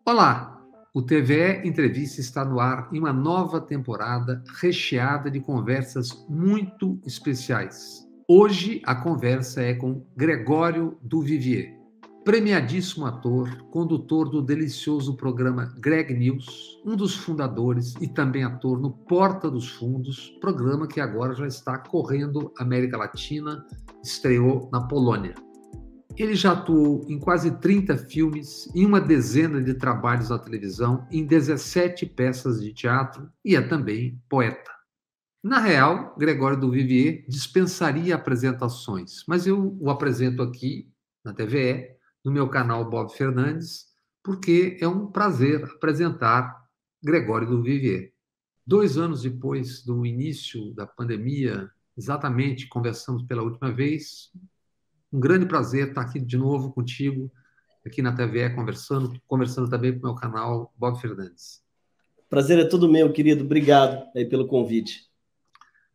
Olá! O TVE Entrevista está no ar em uma nova temporada recheada de conversas muito especiais. Hoje a conversa é com Gregório Duvivier, premiadíssimo ator, condutor do delicioso programa Greg News, um dos fundadores e também ator no Porta dos Fundos, programa que agora já está correndo América Latina, estreou na Polônia. Ele já atuou em quase 30 filmes, em uma dezena de trabalhos na televisão, em 17 peças de teatro e é também poeta. Na real, Gregório Duvivier dispensaria apresentações, mas eu o apresento aqui na TVE, no meu canal Bob Fernandes, porque é um prazer apresentar Gregório Duvivier. 2 anos depois do início da pandemia, exatamente conversamos pela última vez. Um grande prazer estar aqui de novo contigo, aqui na TVE, conversando também com o meu canal Bob Fernandes. Prazer é todo meu, querido. Obrigado aí pelo convite.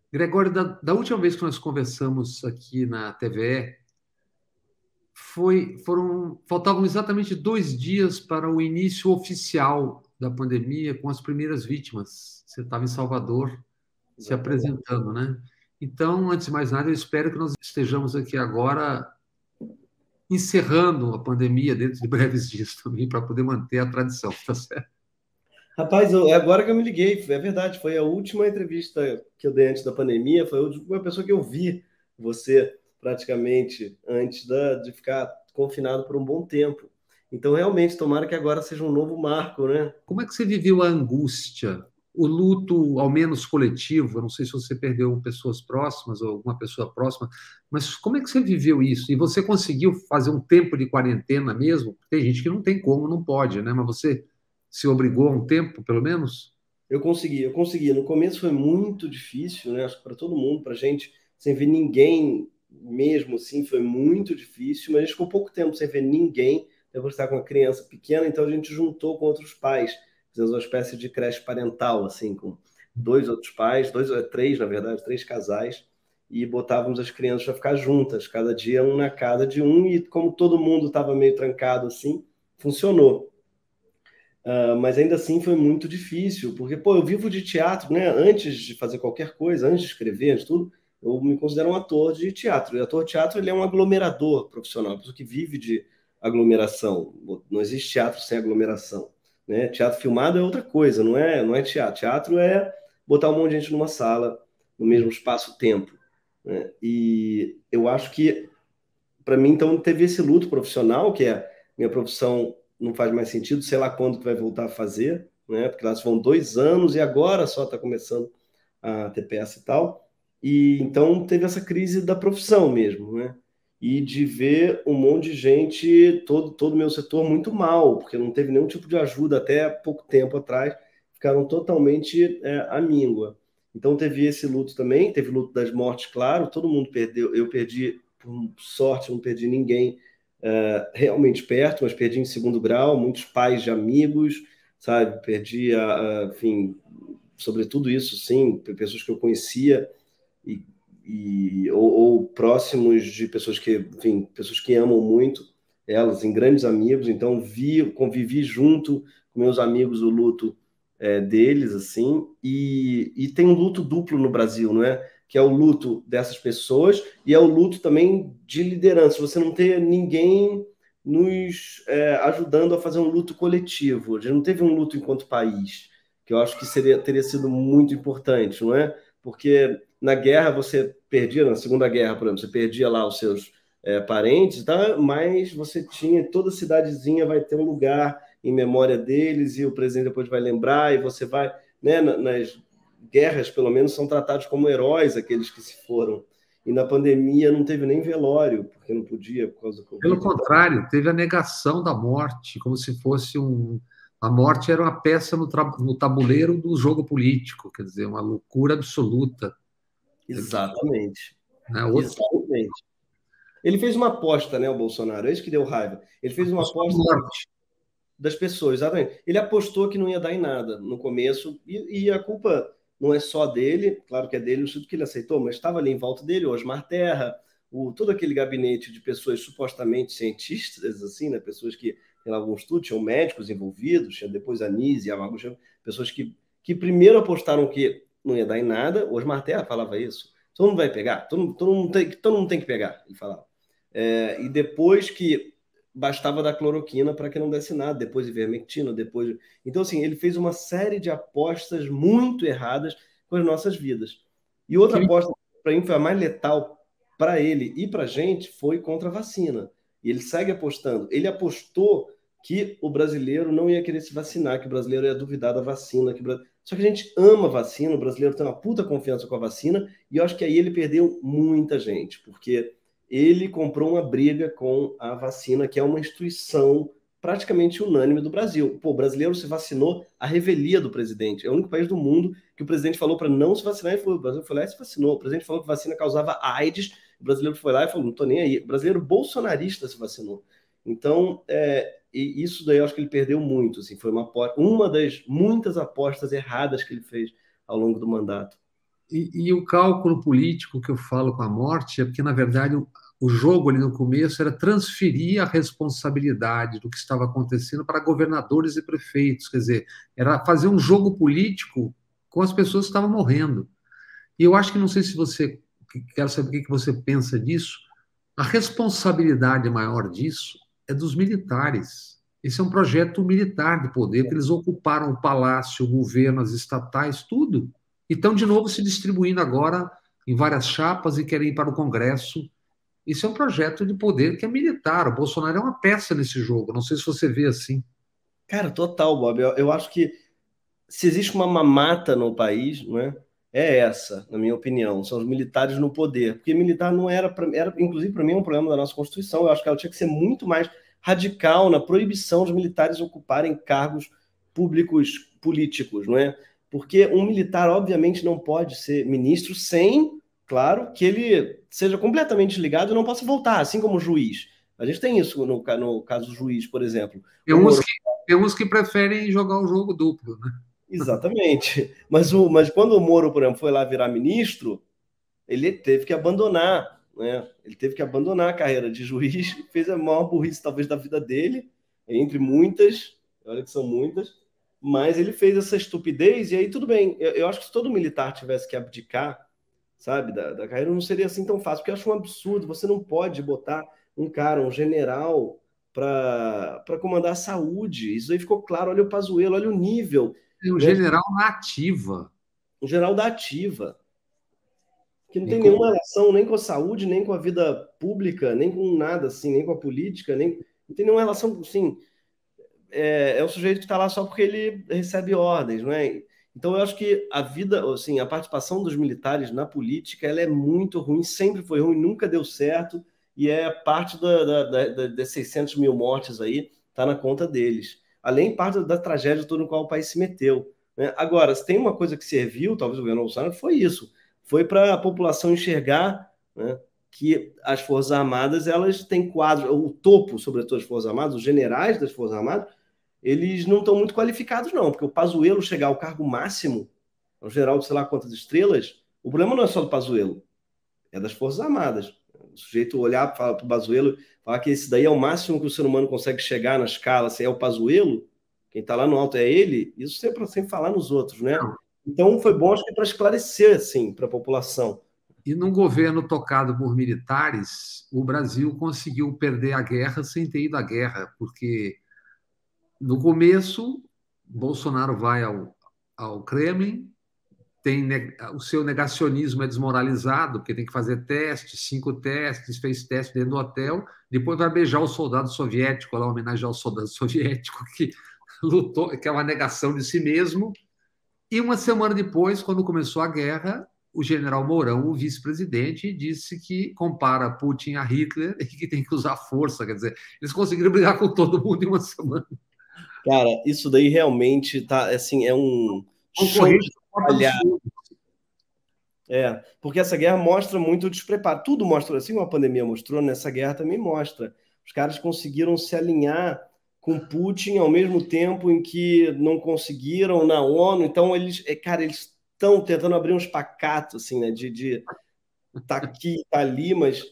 Gregório, da última vez que nós conversamos aqui na TVE, faltavam exatamente 2 dias para o início oficial da pandemia, com as primeiras vítimas. Você estava em Salvador se apresentando, né? Então, antes de mais nada, eu espero que nós estejamos aqui agora encerrando a pandemia dentro de breves dias também, para poder manter a tradição, tá certo? Rapaz, é agora que eu me liguei, é verdade, foi a última entrevista que eu dei antes da pandemia, foi a última pessoa que eu vi você praticamente antes de ficar confinado por um bom tempo. Então, realmente, tomara que agora seja um novo marco, né? Como é que você viveu a angústia, o luto, ao menos coletivo? Eu não sei se você perdeu pessoas próximas ou alguma pessoa próxima, mas como é que você viveu isso? E você conseguiu fazer um tempo de quarentena mesmo? Tem gente que não tem como, não pode, né? Mas você se obrigou a um tempo, pelo menos? Eu consegui. No começo foi muito difícil, né? Acho que para todo mundo, para gente, sem ver ninguém mesmo assim, foi muito difícil, mas a gente ficou pouco tempo sem ver ninguém, depois de estar com uma criança pequena, então a gente juntou com outros pais, fizemos uma espécie de creche parental, assim, com dois outros pais, três, na verdade, três casais, e botávamos as crianças para ficar juntas, cada dia um na casa de um, e como todo mundo estava meio trancado assim, funcionou. Mas ainda assim foi muito difícil, porque, pô, eu vivo de teatro, né? Antes de fazer qualquer coisa, antes de escrever, antes de tudo, eu me considero um ator de teatro. E ator de teatro, ele é um aglomerador profissional, uma pessoa que vive de aglomeração. Não existe teatro sem aglomeração, né? Teatro filmado é outra coisa, não é teatro. Teatro é botar um monte de gente numa sala, no mesmo espaço-tempo, né? E eu acho que, para mim, então, teve esse luto profissional, que é minha profissão não faz mais sentido, sei lá quando que vai voltar a fazer, né? Porque lá vão 2 anos e agora só está começando a ter peça e tal. E então teve essa crise da profissão mesmo, né? E de ver um monte de gente, todo o meu setor, muito mal, porque não teve nenhum tipo de ajuda até pouco tempo atrás, ficaram totalmente à míngua. Então teve esse luto também, teve luto das mortes, claro, todo mundo perdeu, eu perdi, por sorte, não perdi ninguém realmente perto, mas perdi em segundo grau, muitos pais de amigos, sabe? Perdi, enfim, sobre tudo isso, sim, pessoas que eu conhecia e, ou próximos de pessoas que, enfim, pessoas que amam muito elas, em grandes amigos, então convivi junto com meus amigos o luto deles, assim, e tem um luto duplo no Brasil, não é? Que é o luto dessas pessoas e é o luto também de liderança. Você não ter ninguém nos ajudando a fazer um luto coletivo. A gente não teve um luto enquanto país, que eu acho que teria sido muito importante, não é? Porque na guerra você perdia, na Segunda Guerra, por exemplo, você perdia lá os seus parentes, tá? Mas você tinha, toda cidadezinha vai ter um lugar em memória deles e o presidente depois vai lembrar e você vai, né, nas guerras, pelo menos, são tratados como heróis aqueles que se foram. E na pandemia não teve nem velório, porque não podia por causa do Pelo Covid e tal. contrário, teve a negação da morte, como se fosse um. A morte era uma peça no tabuleiro do jogo político, quer dizer, uma loucura absoluta. Exatamente. Né? Outro Exatamente. Ele fez uma aposta, né, o Bolsonaro, é isso que deu raiva. Ele fez uma aposta morte. das pessoas, exatamente. Ele apostou que não ia dar em nada no começo, e a culpa não é só dele, claro que é dele, o tudo que ele aceitou, mas estava ali em volta dele o Osmar Terra, todo aquele gabinete de pessoas supostamente cientistas, assim, né, pessoas que tem lá alguns estudos, tinham médicos envolvidos, tinha depois a Nise, a Yamaguchi, pessoas que primeiro apostaram que não ia dar em nada. O Osmar Terra falava isso. Todo mundo vai pegar, todo mundo tem que pegar, ele falava. E depois que bastava dar cloroquina para que não desse nada, depois ivermectina, depois... Então, assim, ele fez uma série de apostas muito erradas com as nossas vidas. E outra aposta, para mim, foi a mais letal para ele e para a gente, foi contra a vacina. E ele segue apostando. Ele apostou que o brasileiro não ia querer se vacinar, que o brasileiro ia duvidar da vacina. Só que a gente ama a vacina, o brasileiro tem uma puta confiança com a vacina, e eu acho que aí ele perdeu muita gente, porque ele comprou uma briga com a vacina, que é uma instituição praticamente unânime do Brasil. Pô, o brasileiro se vacinou à revelia do presidente. É o único país do mundo que o presidente falou para não se vacinar, e o Brasil foi lá e se vacinou. O presidente falou que vacina causava AIDS, o brasileiro foi lá e falou, não tô nem aí. O brasileiro bolsonarista se vacinou. Então, e isso daí eu acho que ele perdeu muito. Assim, foi uma das muitas apostas erradas que ele fez ao longo do mandato. E o cálculo político que eu falo com a morte é porque, na verdade, o jogo ali no começo era transferir a responsabilidade do que estava acontecendo para governadores e prefeitos. Quer dizer, era fazer um jogo político com as pessoas que estavam morrendo. E eu acho que, não sei se você, quero saber o que você pensa disso, a responsabilidade maior disso é dos militares. Esse é um projeto militar de poder, que eles ocuparam o palácio, o governo, as estatais, tudo. E estão de novo se distribuindo agora em várias chapas e querem ir para o Congresso. Isso é um projeto de poder que é militar. O Bolsonaro é uma peça nesse jogo. Não sei se você vê assim. Cara, total, Bob. Eu acho que se existe uma mamata no país, não é? É essa, na minha opinião, são os militares no poder. Porque militar não era inclusive para mim, um problema da nossa Constituição. Eu acho que ela tinha que ser muito mais radical na proibição dos militares ocuparem cargos públicos políticos, não é? Porque um militar, obviamente, não pode ser ministro sem, claro, que ele seja completamente ligado e não possa voltar, assim como o juiz. A gente tem isso no caso do juiz, por exemplo. Tem uns que preferem jogar o jogo duplo, né? Exatamente. Mas quando o Moro, por exemplo, foi lá virar ministro, ele teve que abandonar, né? Ele teve que abandonar a carreira de juiz, fez a maior burrice talvez da vida dele, entre muitas, olha que são muitas, mas ele fez essa estupidez e aí tudo bem. Eu acho que se todo militar tivesse que abdicar, sabe, da carreira, não seria assim tão fácil, porque eu acho um absurdo. Você não pode botar um cara, um general, para comandar a saúde. Isso aí ficou claro. Olha o Pazuello, olha o nível, Tem um né, general na ativa. um general da ativa, que não E tem com... nenhuma relação nem com a saúde, nem com a vida pública, nem com nada, assim, nem com a política, nem não tem nenhuma relação, assim, é um sujeito que está lá só porque ele recebe ordens, não é? Então eu acho que a vida, assim, a participação dos militares na política, ela é muito ruim, sempre foi ruim, nunca deu certo, e é parte das 600 mil mortes aí, está na conta deles. Além parte da tragédia toda no qual o país se meteu, né? Agora, se tem uma coisa que serviu, talvez o governo Bolsonaro, foi isso, foi para a população enxergar, né, que as Forças Armadas, elas têm quadros, o topo, sobretudo as Forças Armadas, os generais das Forças Armadas, eles não estão muito qualificados, não, porque o Pazuello chegar ao cargo máximo, ao general de sei lá quantas estrelas, o problema não é só do Pazuello, é das Forças Armadas. O sujeito olhar para o Pazuello, falar que esse daí é o máximo que o ser humano consegue chegar na escala, se é o Pazuello, quem está lá no alto é ele, isso sempre sem falar nos outros, né? Então foi bom, acho que para esclarecer, assim, para a população. E num governo tocado por militares, o Brasil conseguiu perder a guerra sem ter ido à guerra, porque no começo, Bolsonaro vai ao Kremlin, o seu negacionismo é desmoralizado, porque tem que fazer testes, 5 testes, fez teste dentro do hotel, depois vai beijar o soldado soviético, lá homenagear o soldado soviético que lutou, que é uma negação de si mesmo. E uma semana depois, quando começou a guerra, o general Mourão, o vice-presidente, disse que compara Putin a Hitler e que tem que usar força. Quer dizer, eles conseguiram brigar com todo mundo em uma semana. Cara, isso daí realmente tá, assim, é um chão de Concorrente palhaço. Porque essa guerra mostra muito o despreparo. Tudo mostra, assim como a pandemia mostrou, nessa guerra também mostra. Os caras conseguiram se alinhar com Putin ao mesmo tempo em que não conseguiram na ONU. Então, cara, eles estão tentando abrir uns pacatos, assim, né? De tá aqui, tá ali, mas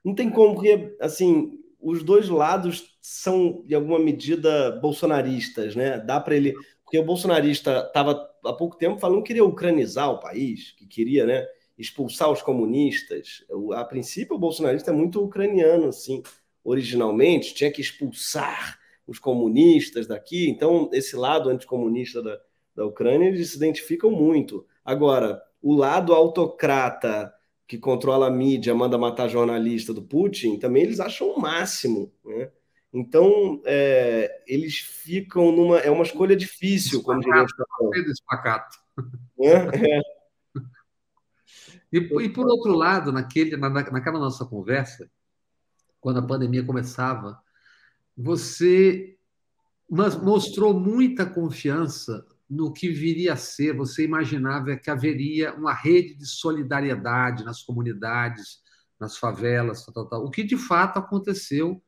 não tem como, porque, assim, os dois lados são, de alguma medida, bolsonaristas, né? Dá para ele. Porque o bolsonarista estava há pouco tempo falando que queria ucranizar o país, que queria, né, expulsar os comunistas. A princípio, o bolsonarista é muito ucraniano, assim, originalmente, tinha que expulsar os comunistas daqui. Então, esse lado anticomunista da Ucrânia, eles se identificam muito. Agora, o lado autocrata que controla a mídia, manda matar jornalista do Putin, também eles acham o máximo, né? Então, eles ficam numa... É uma escolha difícil, como diria o Chapéu. Espacato. É, E por outro lado, naquela nossa conversa, quando a pandemia começava, você mostrou muita confiança no que viria a ser. Você imaginava que haveria uma rede de solidariedade nas comunidades, nas favelas, tal, tal, tal. O que de fato aconteceu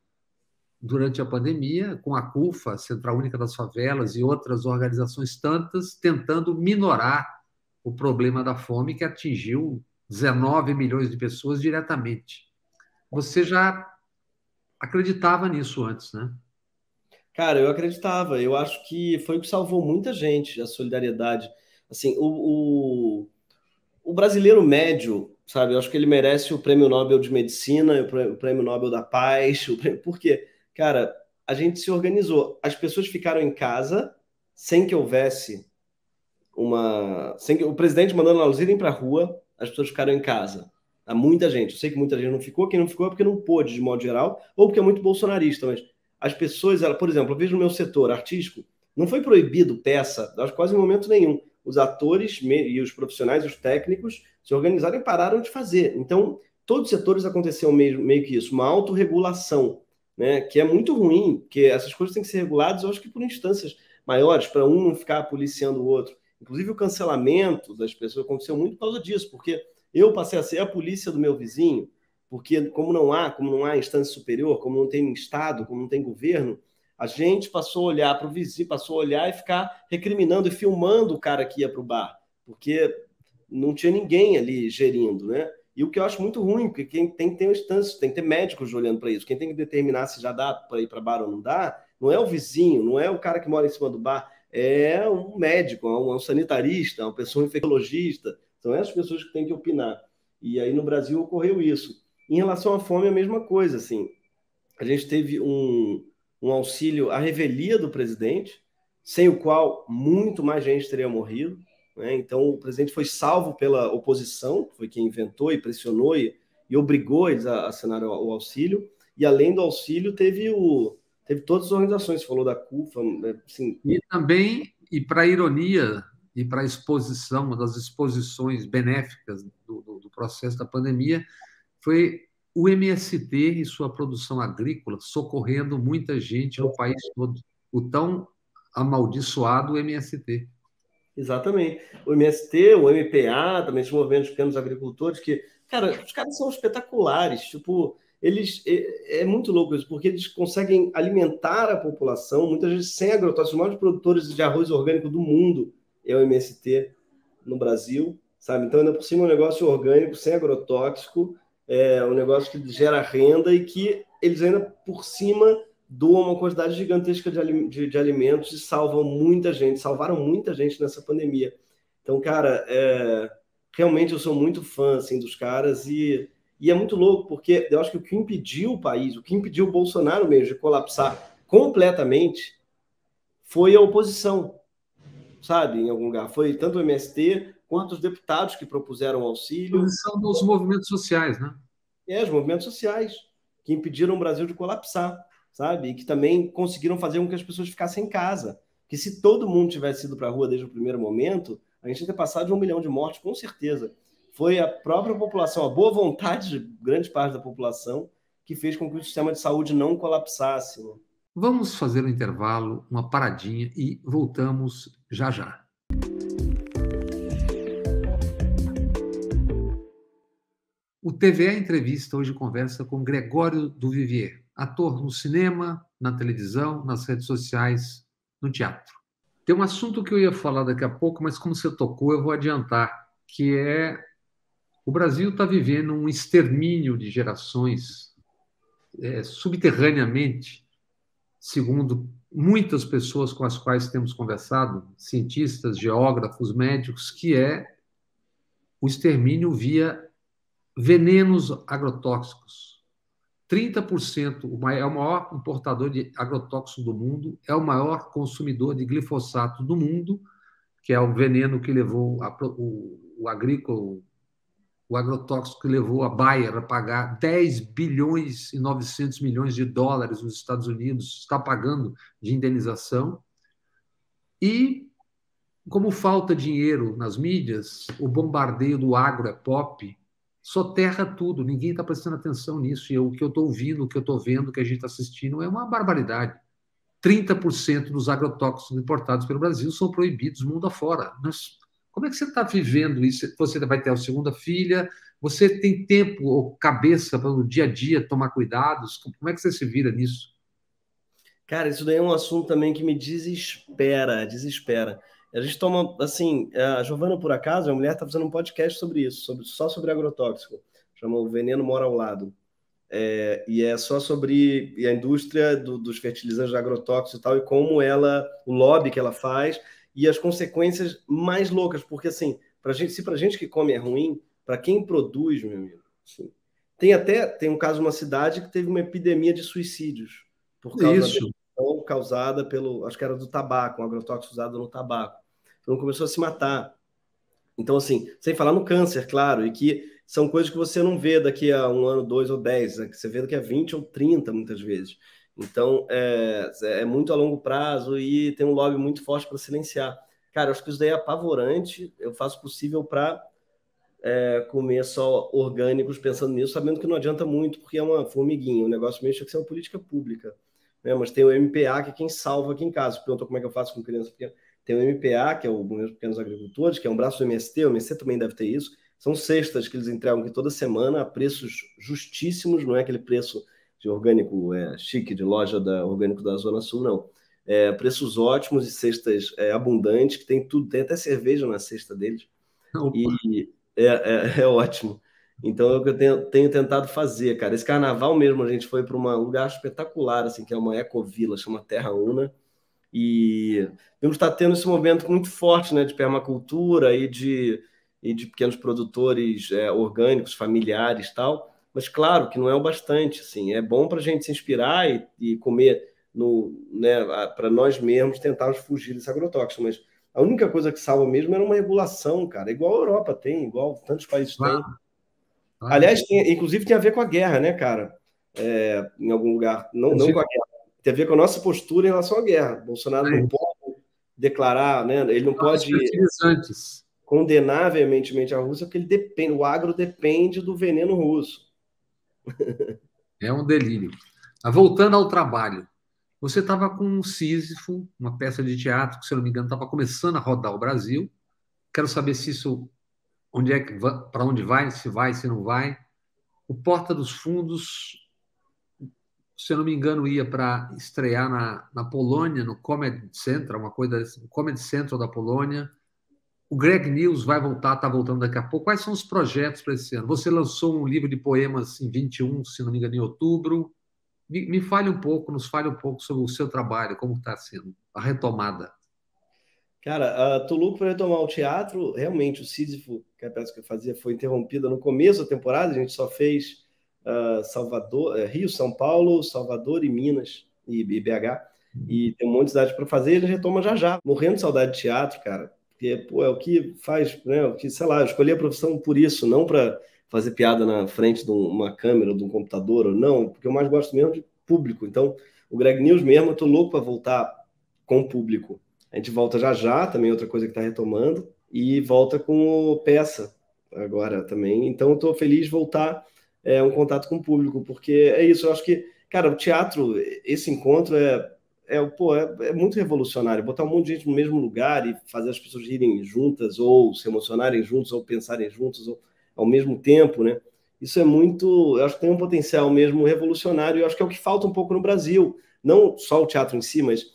durante a pandemia, com a CUFA, Central Única das Favelas, e outras organizações tantas, tentando minorar o problema da fome que atingiu 19 milhões de pessoas diretamente. Você já acreditava nisso antes, né? cara, eu acreditava. Eu acho que foi o que salvou muita gente, a solidariedade. Assim, o brasileiro médio, sabe? Eu acho que ele merece o Prêmio Nobel de Medicina, o Prêmio Nobel da Paz. Por quê? Cara, a gente se organizou. As pessoas ficaram em casa sem que houvesse sem que o presidente mandando elas irem para a rua, as pessoas ficaram em casa. Há muita gente. Eu sei que muita gente não ficou. Quem não ficou é porque não pôde, de modo geral, ou porque é muito bolsonarista. Mas as pessoas, por exemplo, eu vejo no meu setor artístico, não foi proibido peça, acho quase em momento nenhum. Os atores e os profissionais, os técnicos, se organizaram e pararam de fazer. Então, todos os setores aconteceu meio que isso, uma autorregulação, né, que é muito ruim, porque essas coisas têm que ser reguladas, eu acho que por instâncias maiores, para um não ficar policiando o outro. Inclusive, o cancelamento das pessoas aconteceu muito por causa disso, porque eu passei a ser a polícia do meu vizinho, porque como não há instância superior, como não tem Estado, como não tem governo, a gente passou a olhar para o vizinho, passou a olhar e ficar recriminando e filmando o cara que ia para o bar, porque não tinha ninguém ali gerindo, né? E o que eu acho muito ruim, porque quem tem que ter uma instância, tem que ter médicos olhando para isso. Quem tem que determinar se já dá para ir para bar ou não dá, não é o vizinho, não é o cara que mora em cima do bar, é um médico, um sanitarista, uma pessoa infectologista. São essas pessoas que têm que opinar. E aí no Brasil ocorreu isso. Em relação à fome, a mesma coisa, assim. A gente teve um auxílio à revelia do presidente, sem o qual muito mais gente teria morrido, né? Então o presidente foi salvo pela oposição, foi quem inventou e pressionou e obrigou eles a assinar o auxílio. E além do auxílio, teve todas as organizações, você falou da CUFA, assim. E também, e para a ironia e para a exposição, uma das exposições benéficas do processo da pandemia, foi o MST e sua produção agrícola socorrendo muita gente no país todo. O tão amaldiçoado MST. Exatamente. O MST, o MPA, também esses movimentos de pequenos agricultores, que, cara, os caras são espetaculares. Tipo, é muito louco isso, porque eles conseguem alimentar a população, muitas vezes sem agrotóxicos. Os maiores produtores de arroz orgânico do mundo é o MST no Brasil, sabe? Então, ainda por cima, um negócio orgânico, sem agrotóxico, é um negócio que gera renda e que eles ainda por cima doam uma quantidade gigantesca de alimentos e salvaram muita gente nessa pandemia. Então, cara, realmente eu sou muito fã assim, dos caras e é muito louco, porque eu acho que o que impediu o país, o que impediu o Bolsonaro mesmo de colapsar completamente foi a oposição, sabe, em algum lugar. Foi tanto o MST quanto os deputados que propuseram auxílio. A posição dos movimentos sociais, né? Os movimentos sociais que impediram o Brasil de colapsar, sabe? E que também conseguiram fazer com que as pessoas ficassem em casa. Que se todo mundo tivesse ido para a rua desde o primeiro momento, a gente ia ter passado de 1 milhão de mortes, com certeza. Foi a própria população, a boa vontade de grande parte da população, que fez com que o sistema de saúde não colapsasse. Né? Vamos fazer um intervalo, uma paradinha e voltamos já já. O TVE Entrevista hoje conversa com Gregório do Vivier, ator no cinema, na televisão, nas redes sociais, no teatro. Tem um assunto que eu ia falar daqui a pouco, mas como você tocou, eu vou adiantar, que é o Brasil está vivendo um extermínio de gerações subterraneamente, segundo muitas pessoas com as quais temos conversado, cientistas, geógrafos, médicos, que é o extermínio via venenos agrotóxicos. 30% é o maior importador de agrotóxico do mundo, é o maior consumidor de glifosato do mundo, que é o veneno que levou o agrícola, o agrotóxico que levou a Bayer a pagar 10 bilhões e 900 milhões de dólares nos Estados Unidos, está pagando de indenização. E, como falta dinheiro nas mídias, o bombardeio do agro é pop, soterra tudo, ninguém está prestando atenção nisso. E o que eu estou ouvindo, o que eu estou vendo, o que a gente está assistindo é uma barbaridade. 30% dos agrotóxicos importados pelo Brasil são proibidos mundo afora. Mas como é que você está vivendo isso? Você vai ter a segunda filha, você tem tempo ou cabeça para no dia a dia tomar cuidados? Como é que você se vira nisso? Cara, isso daí é um assunto também que me desespera, desespera. A gente toma, assim, a Giovana, por acaso, a mulher está fazendo um podcast sobre isso, só sobre agrotóxico. Chama O Veneno Mora ao Lado. E é só sobre a indústria dos fertilizantes agrotóxicos e tal, e como o lobby que ela faz, e as consequências mais loucas, porque assim, se pra gente que come é ruim, para quem produz, meu amigo, assim, tem um caso de uma cidade que teve uma epidemia de suicídios por causa da depressão causada acho que era do tabaco, um agrotóxico usado no tabaco. Então começou a se matar. Então, assim, sem falar no câncer, claro, e que são coisas que você não vê daqui a 1 ano, 2 ou 10, que você vê daqui a 20 ou 30, muitas vezes. Então, é muito a longo prazo e tem um lobby muito forte para silenciar. Cara, eu acho que isso daí é apavorante. Eu faço o possível para comer só orgânicos pensando nisso, sabendo que não adianta muito, porque é uma formiguinha. O negócio mesmo tinha que ser uma política pública. Né? Mas tem o MPA, que é quem salva aqui em casa. Perguntou como é que eu faço com criança pequena. Tem o MPA, que é o Movimento Pequenos Agricultores, que é um braço do MST, o MST também deve ter isso. São cestas que eles entregam aqui toda semana a preços justíssimos, não é aquele preço de orgânico chique, de loja orgânico da Zona Sul, não. Preços ótimos e cestas abundantes, que tem tudo, tem até cerveja na cesta deles. Opa. E é ótimo. Então, é o que eu tenho tentado fazer, cara. Esse carnaval mesmo, a gente foi para um lugar espetacular, assim, que é uma ecovila, chama Terra Una, e temos estar tendo esse movimento muito forte, né, de permacultura e de pequenos produtores orgânicos, familiares e tal, mas claro que não é o bastante, assim, é bom para a gente se inspirar e comer né, para nós mesmos tentarmos fugir desse agrotóxico, mas a única coisa que salva mesmo era uma regulação, cara, igual a Europa tem, igual tantos países têm. Aliás, inclusive tem a ver com a guerra, né, cara? Em algum lugar, não com a guerra, tem a ver com a nossa postura em relação à guerra. Bolsonaro não pode declarar, né? Ele não pode condenar veementemente a Rússia, porque o agro depende do veneno russo. É um delírio. Mas voltando ao trabalho, você estava com um Sísifo, uma peça de teatro que, se eu não me engano, estava começando a rodar o Brasil. Quero saber se isso, para onde vai, se não vai. O Porta dos Fundos, se eu não me engano, ia para estrear na Polônia, no Comedy Central, uma coisa assim, Comedy Central da Polônia. O Greg News vai voltar, está voltando daqui a pouco. Quais são os projetos para esse ano? Você lançou um livro de poemas em 21, se não me engano, em outubro. Me fale um pouco, nos fale um pouco sobre o seu trabalho, como está sendo a retomada. Cara, tô louco para retomar o teatro. Realmente, o Sísifo, que é a peça que eu fazia, foi interrompida no começo da temporada. A gente só fez Salvador, Rio, São Paulo, Salvador e Minas e BH. E tem um monte de cidade para fazer. E a gente retoma já já. Morrendo de saudade de teatro, cara. Porque, pô, é o que faz, né? O que, sei lá, eu escolhi a profissão por isso, não para fazer piada na frente de uma câmera ou de um computador, ou não, porque eu mais gosto mesmo de público. Então, o Greg News mesmo, eu tô louco para voltar com o público. A gente volta já já, também outra coisa que está retomando, e volta com o Peça agora também. Então, eu estou feliz de voltar um contato com o público, porque é isso, eu acho que, cara, o teatro, esse encontro é muito revolucionário, botar um monte de gente no mesmo lugar e fazer as pessoas rirem juntas, ou se emocionarem juntos, ou pensarem juntos ou, ao mesmo tempo, né? Isso é muito, eu acho que tem um potencial mesmo revolucionário, e eu acho que é o que falta um pouco no Brasil, não só o teatro em si, mas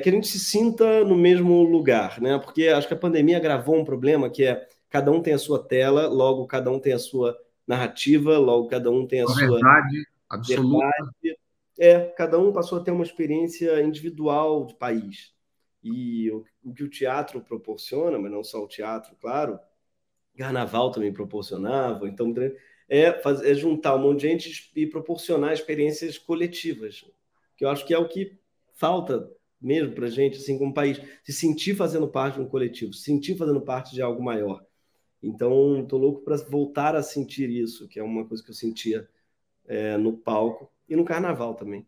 que a gente se sinta no mesmo lugar, né? Porque acho que a pandemia agravou um problema que é cada um tem a sua tela, logo cada um tem a sua narrativa, logo cada um tem a sua verdade. absoluta. Verdade. Cada um passou a ter uma experiência individual de país. E o que o teatro proporciona, mas não só o teatro, claro, Carnaval também proporcionava. Então, é juntar um monte de gente e proporcionar experiências coletivas, que eu acho que é o que falta mesmo para a gente, assim, como país, se sentir fazendo parte de um coletivo, se sentir fazendo parte de algo maior. Então, estou louco para voltar a sentir isso, que é uma coisa que eu sentia no palco e no carnaval também.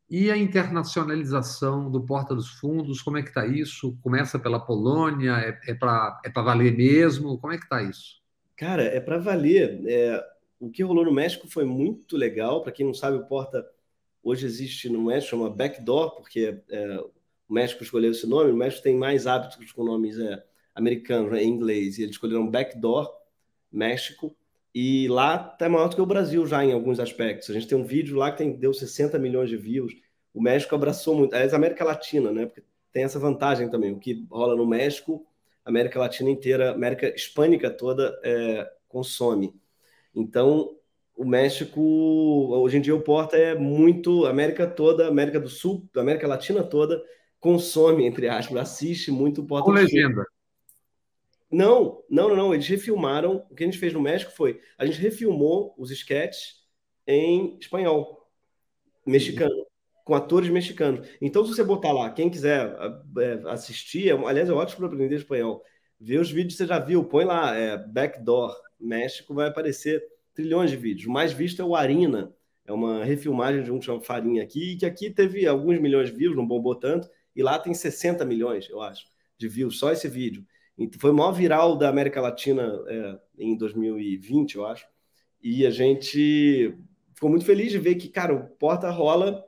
E a internacionalização do Porta dos Fundos, como é que está isso? Começa pela Polônia, é para valer mesmo? Como é que está isso? Cara, é para valer. O que rolou no México foi muito legal. Para quem não sabe, o Porta hoje existe no México, chama Backdoor, porque o México escolheu esse nome. O México tem mais hábitos com nomes americanos, né, em inglês, e eles escolheram Backdoor México. E lá tá maior do que o Brasil já em alguns aspectos. A gente tem um vídeo lá que deu 60 milhões de views. O México abraçou muito. Aliás, a América Latina, né? Porque tem essa vantagem também. O que rola no México, a América Latina inteira, a América Hispânica toda consome. Então, o México, hoje em dia, o Porta é muito. A América toda, América do Sul, a América Latina toda, consome, entre aspas, assiste muito o Porta Com dos Fundos. legenda. Não, não, não, não. Eles refilmaram. O que a gente fez no México foi a gente refilmou os sketches em espanhol, mexicano, com atores mexicanos. Então, se você botar lá, quem quiser assistir, aliás, é ótimo para aprender espanhol. Ver os vídeos você já viu, põe lá, Backdoor México, vai aparecer trilhões de vídeos. O mais visto é o Arina, é uma refilmagem de um que chama Farinha aqui, que aqui teve alguns milhões de views, não bombou tanto, e lá tem 60 milhões, eu acho, de views, só esse vídeo. Foi o maior viral da América Latina em 2020, eu acho. E a gente ficou muito feliz de ver que, cara, o Porta rola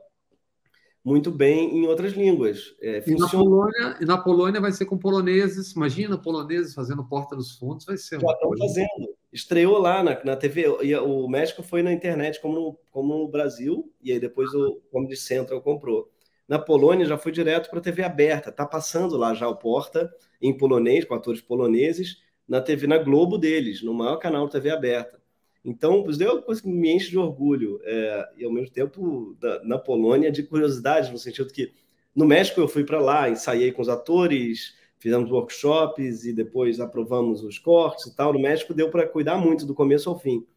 muito bem em outras línguas. Funciona. E na Polônia vai ser com poloneses. Imagina poloneses fazendo Porta dos Fundos, vai ser Já uma estão coisa. fazendo. Estreou lá na TV. E o México foi na internet, como no Brasil, e aí depois o Comedy Central comprou. Na Polônia já foi direto para a TV aberta. Está passando lá já o Porta, em polonês, com atores poloneses, na TV, na Globo deles, no maior canal de TV aberta. Então, isso é uma coisa que me enche de orgulho. E ao mesmo tempo, na Polônia, de curiosidade, no sentido que no México eu fui para lá, ensaiei com os atores, fizemos workshops e depois aprovamos os cortes e tal. No México deu para cuidar muito do começo ao fim.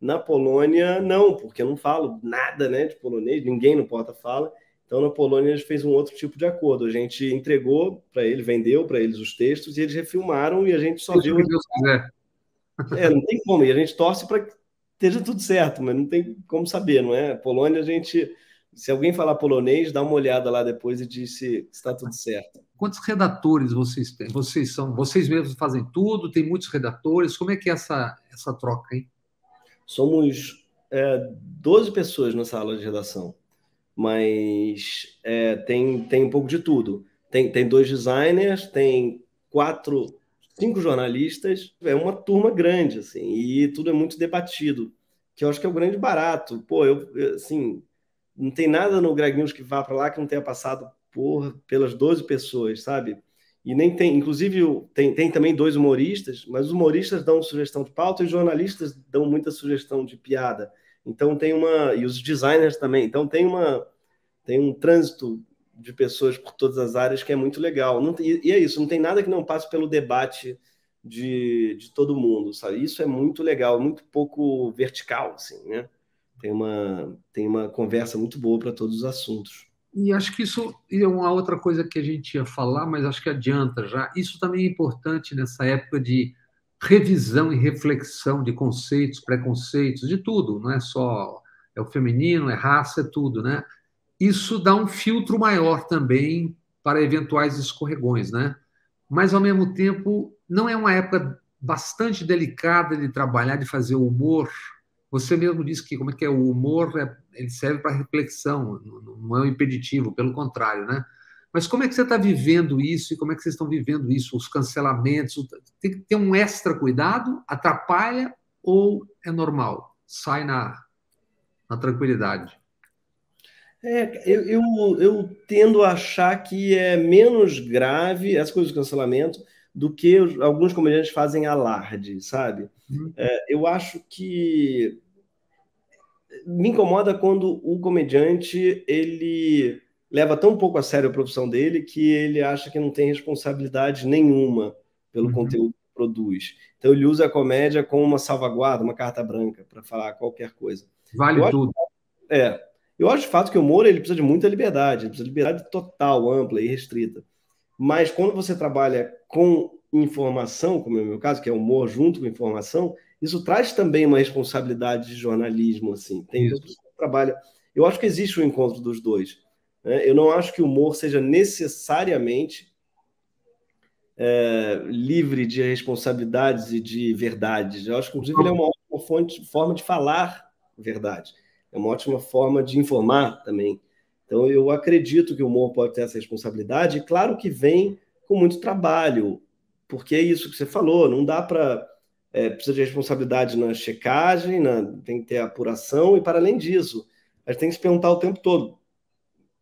Na Polônia, não, porque eu não falo nada, né, de polonês, ninguém no Porta fala. Então, na Polônia, a gente fez um outro tipo de acordo. A gente entregou para ele, vendeu para eles os textos e eles refilmaram e a gente só Seja viu. o que Deus quiser. Não tem como. E a gente torce para que esteja tudo certo, mas não tem como saber, não é? Polônia, a gente. Se alguém falar polonês, dá uma olhada lá depois e diz se está tudo certo. Quantos redatores vocês têm? Vocês mesmos fazem tudo? Tem muitos redatores? Como é que é essa troca, hein? Somos 12 pessoas na sala de redação, mas tem um pouco de tudo. Tem 2 designers, tem 5 jornalistas, é uma turma grande, assim, e tudo é muito debatido, que eu acho que é o grande barato. Pô, assim, não tem nada no Greg News que vá para lá que não tenha passado pelas 12 pessoas, sabe? E nem tem, inclusive, tem também 2 humoristas, mas os humoristas dão sugestão de pauta e os jornalistas dão muita sugestão de piada. Então e os designers também. Então tem um trânsito de pessoas por todas as áreas que é muito legal. E é isso, não tem nada que não passe pelo debate de todo mundo, sabe? Isso é muito legal, muito pouco vertical, assim, né? Tem uma conversa muito boa para todos os assuntos. E acho que isso é uma outra coisa que a gente ia falar, mas acho que adianta já. Isso também é importante nessa época de revisão e reflexão de conceitos, preconceitos, de tudo, não é só o feminino, é raça, é tudo, né? Isso dá um filtro maior também para eventuais escorregões, né? Mas, ao mesmo tempo, não é uma época bastante delicada de trabalhar, de fazer o humor. Você mesmo disse que como é que é o humor, ele serve para reflexão, não é um impeditivo, pelo contrário, né? Mas como é que você está vivendo isso e como é que vocês estão vivendo isso? Os cancelamentos, tem que ter um extra cuidado? Atrapalha ou é normal? Sai na tranquilidade. Eu tendo a achar que é menos grave as coisas do cancelamento do que alguns comediantes fazem alarde, sabe? Eu acho que Me incomoda quando o comediante ele leva tão pouco a sério a profissão dele que ele acha que não tem responsabilidade nenhuma pelo Uhum. conteúdo que produz. Então ele usa a comédia como uma salvaguarda, uma carta branca para falar qualquer coisa. Eu Vale acho, tudo. eu acho de fato que o humor ele precisa de muita liberdade, ele precisa de liberdade total, ampla e restrita. Mas quando você trabalha com informação, como é o meu caso, que é humor junto com informação, isso traz também uma responsabilidade de jornalismo, assim. Tem pessoas Isso. que trabalham. Eu acho que existe um encontro dos dois, né? Eu não acho que o humor seja necessariamente livre de responsabilidades e de verdades. Eu acho que, inclusive, ele é uma ótima forma de falar verdade. É uma ótima forma de informar também. Então, eu acredito que o humor pode ter essa responsabilidade, e claro que vem com muito trabalho, porque é isso que você falou, não dá para. Precisa de responsabilidade na checagem, tem que ter apuração, e para além disso, a gente tem que se perguntar o tempo todo: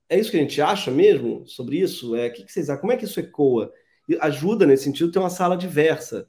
é isso que a gente acha mesmo sobre isso? O que vocês acham? Como é que isso ecoa? E ajuda, nesse sentido, ter uma sala diversa.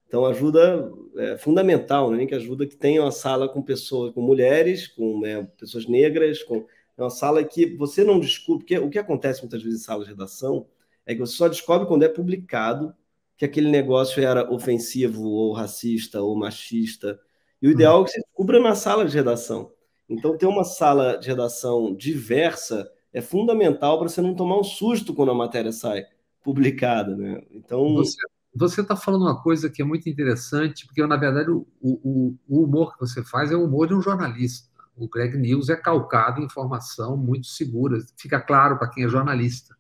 Então, ajuda fundamental, né? Nem que ajuda que tenha uma sala com pessoas, com mulheres, com pessoas negras, com uma sala que você não descobre, porque o que acontece muitas vezes em salas de redação é que você só descobre quando é publicado que aquele negócio era ofensivo, ou racista, ou machista. E o Uhum. ideal é que você descubra na sala de redação. Então, ter uma sala de redação diversa é fundamental para você não tomar um susto quando a matéria sai publicada, né? Então, Você você está falando uma coisa que é muito interessante, porque, na verdade, o humor que você faz é o humor de um jornalista. O Greg News é calcado em informação muito segura, fica claro para quem é jornalista.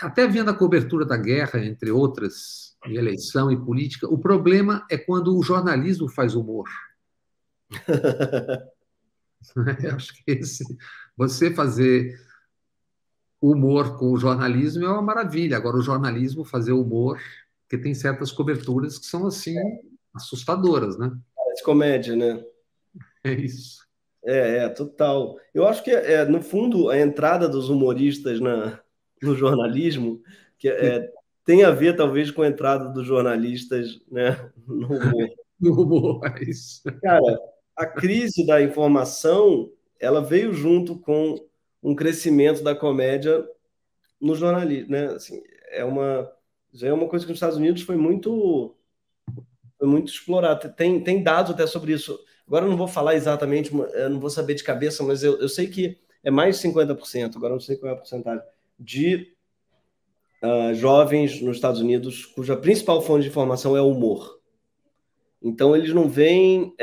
Até vendo a cobertura da guerra, entre outras, de eleição e política, o problema é quando o jornalismo faz humor. Eu acho que você fazer humor com o jornalismo é uma maravilha. Agora, o jornalismo fazer humor, porque tem certas coberturas que são assim assustadoras, né? parece comédia, né? É isso. Total. Eu acho que, no fundo, a entrada dos humoristas no jornalismo tem a ver, talvez, com a entrada dos jornalistas, né, no humor. O humor, é isso. Cara, a crise da informação, ela veio junto com um crescimento da comédia no jornalismo, né? Assim, já é uma coisa que nos Estados Unidos foi muito explorado. Tem dados até sobre isso. Agora eu não vou falar exatamente, eu não vou saber de cabeça, mas eu sei que é mais de 50%, agora eu não sei qual é a porcentagem, de jovens nos Estados Unidos cuja principal fonte de informação é o humor. Então eles não veem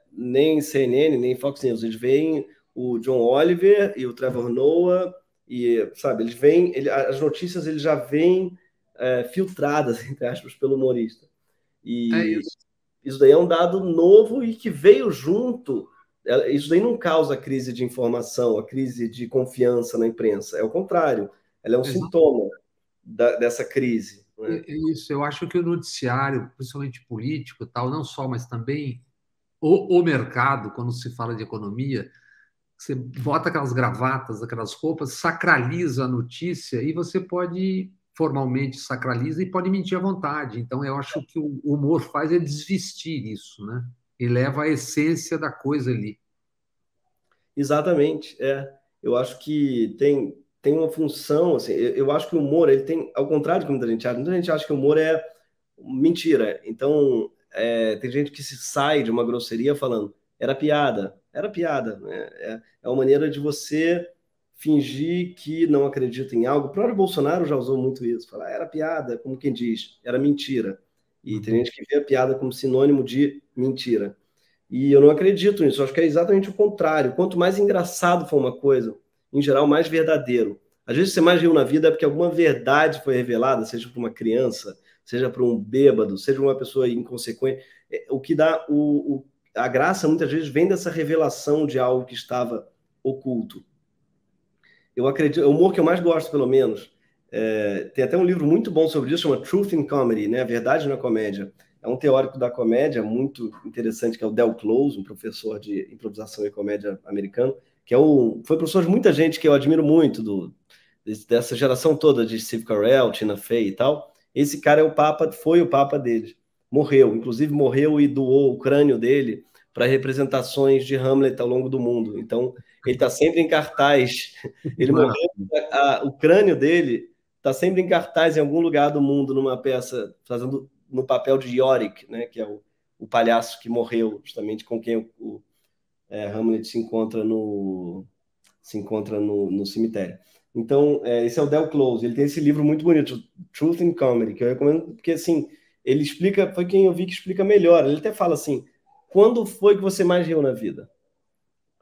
nem CNN, nem Fox News, eles veem o John Oliver e o Trevor Noah, e, sabe, as notícias eles já vêm filtradas, entre aspas, pelo humorista. É E isso. isso daí é um dado novo e que veio junto. Isso daí não causa crise de informação, a crise de confiança na imprensa. É o contrário. Ela é um sintoma dessa crise. Né? É isso. Eu acho que o noticiário, principalmente político, tal, não só, mas também o mercado, quando se fala de economia, você bota aquelas gravatas, aquelas roupas, sacraliza a notícia e você pode, formalmente sacraliza e pode mentir à vontade. Então, eu acho que o humor faz é desvestir isso, né? E leva a essência da coisa ali. Exatamente. Eu acho que tem uma função. Assim, eu acho que o humor, ele tem, ao contrário do que muita gente acha que o humor é mentira. Então, tem gente que se sai de uma grosseria falando, era piada, era piada. Né? É uma maneira de você fingir que não acredita em algo. O próprio Bolsonaro já usou muito isso, falar, era piada, como quem diz, era mentira. E tem Uhum. gente que vê a piada como sinônimo de mentira. E eu não acredito nisso, eu acho que é exatamente o contrário. Quanto mais engraçado for uma coisa, em geral, mais verdadeiro. Às vezes você mais riu na vida é porque alguma verdade foi revelada, seja para uma criança, seja para um bêbado, seja uma pessoa inconsequente. O que dá a graça muitas vezes vem dessa revelação de algo que estava oculto. Eu acredito, é o humor que eu mais gosto, pelo menos. Tem até um livro muito bom sobre isso, chama Truth in Comedy, né? A Verdade na Comédia. É um teórico da comédia muito interessante, que é o Del Close, um professor de improvisação e comédia americano, que foi professor de muita gente que eu admiro muito, dessa geração toda de Steve Carell, Tina Fey e tal. Esse cara foi o papa deles. Morreu, inclusive morreu e doou o crânio dele para representações de Hamlet ao longo do mundo. Então, ele está sempre em cartaz. Ele morreu, o crânio dele está sempre em cartaz em algum lugar do mundo, numa peça, fazendo no papel de Yorick, né, que é o palhaço que morreu, justamente com quem Hamlet se encontra no cemitério. Então, esse é o Del Close. Ele tem esse livro muito bonito, Truth in Comedy, que eu recomendo, porque assim, ele explica, foi quem eu vi que explica melhor. Ele até fala assim: quando foi que você mais riu na vida?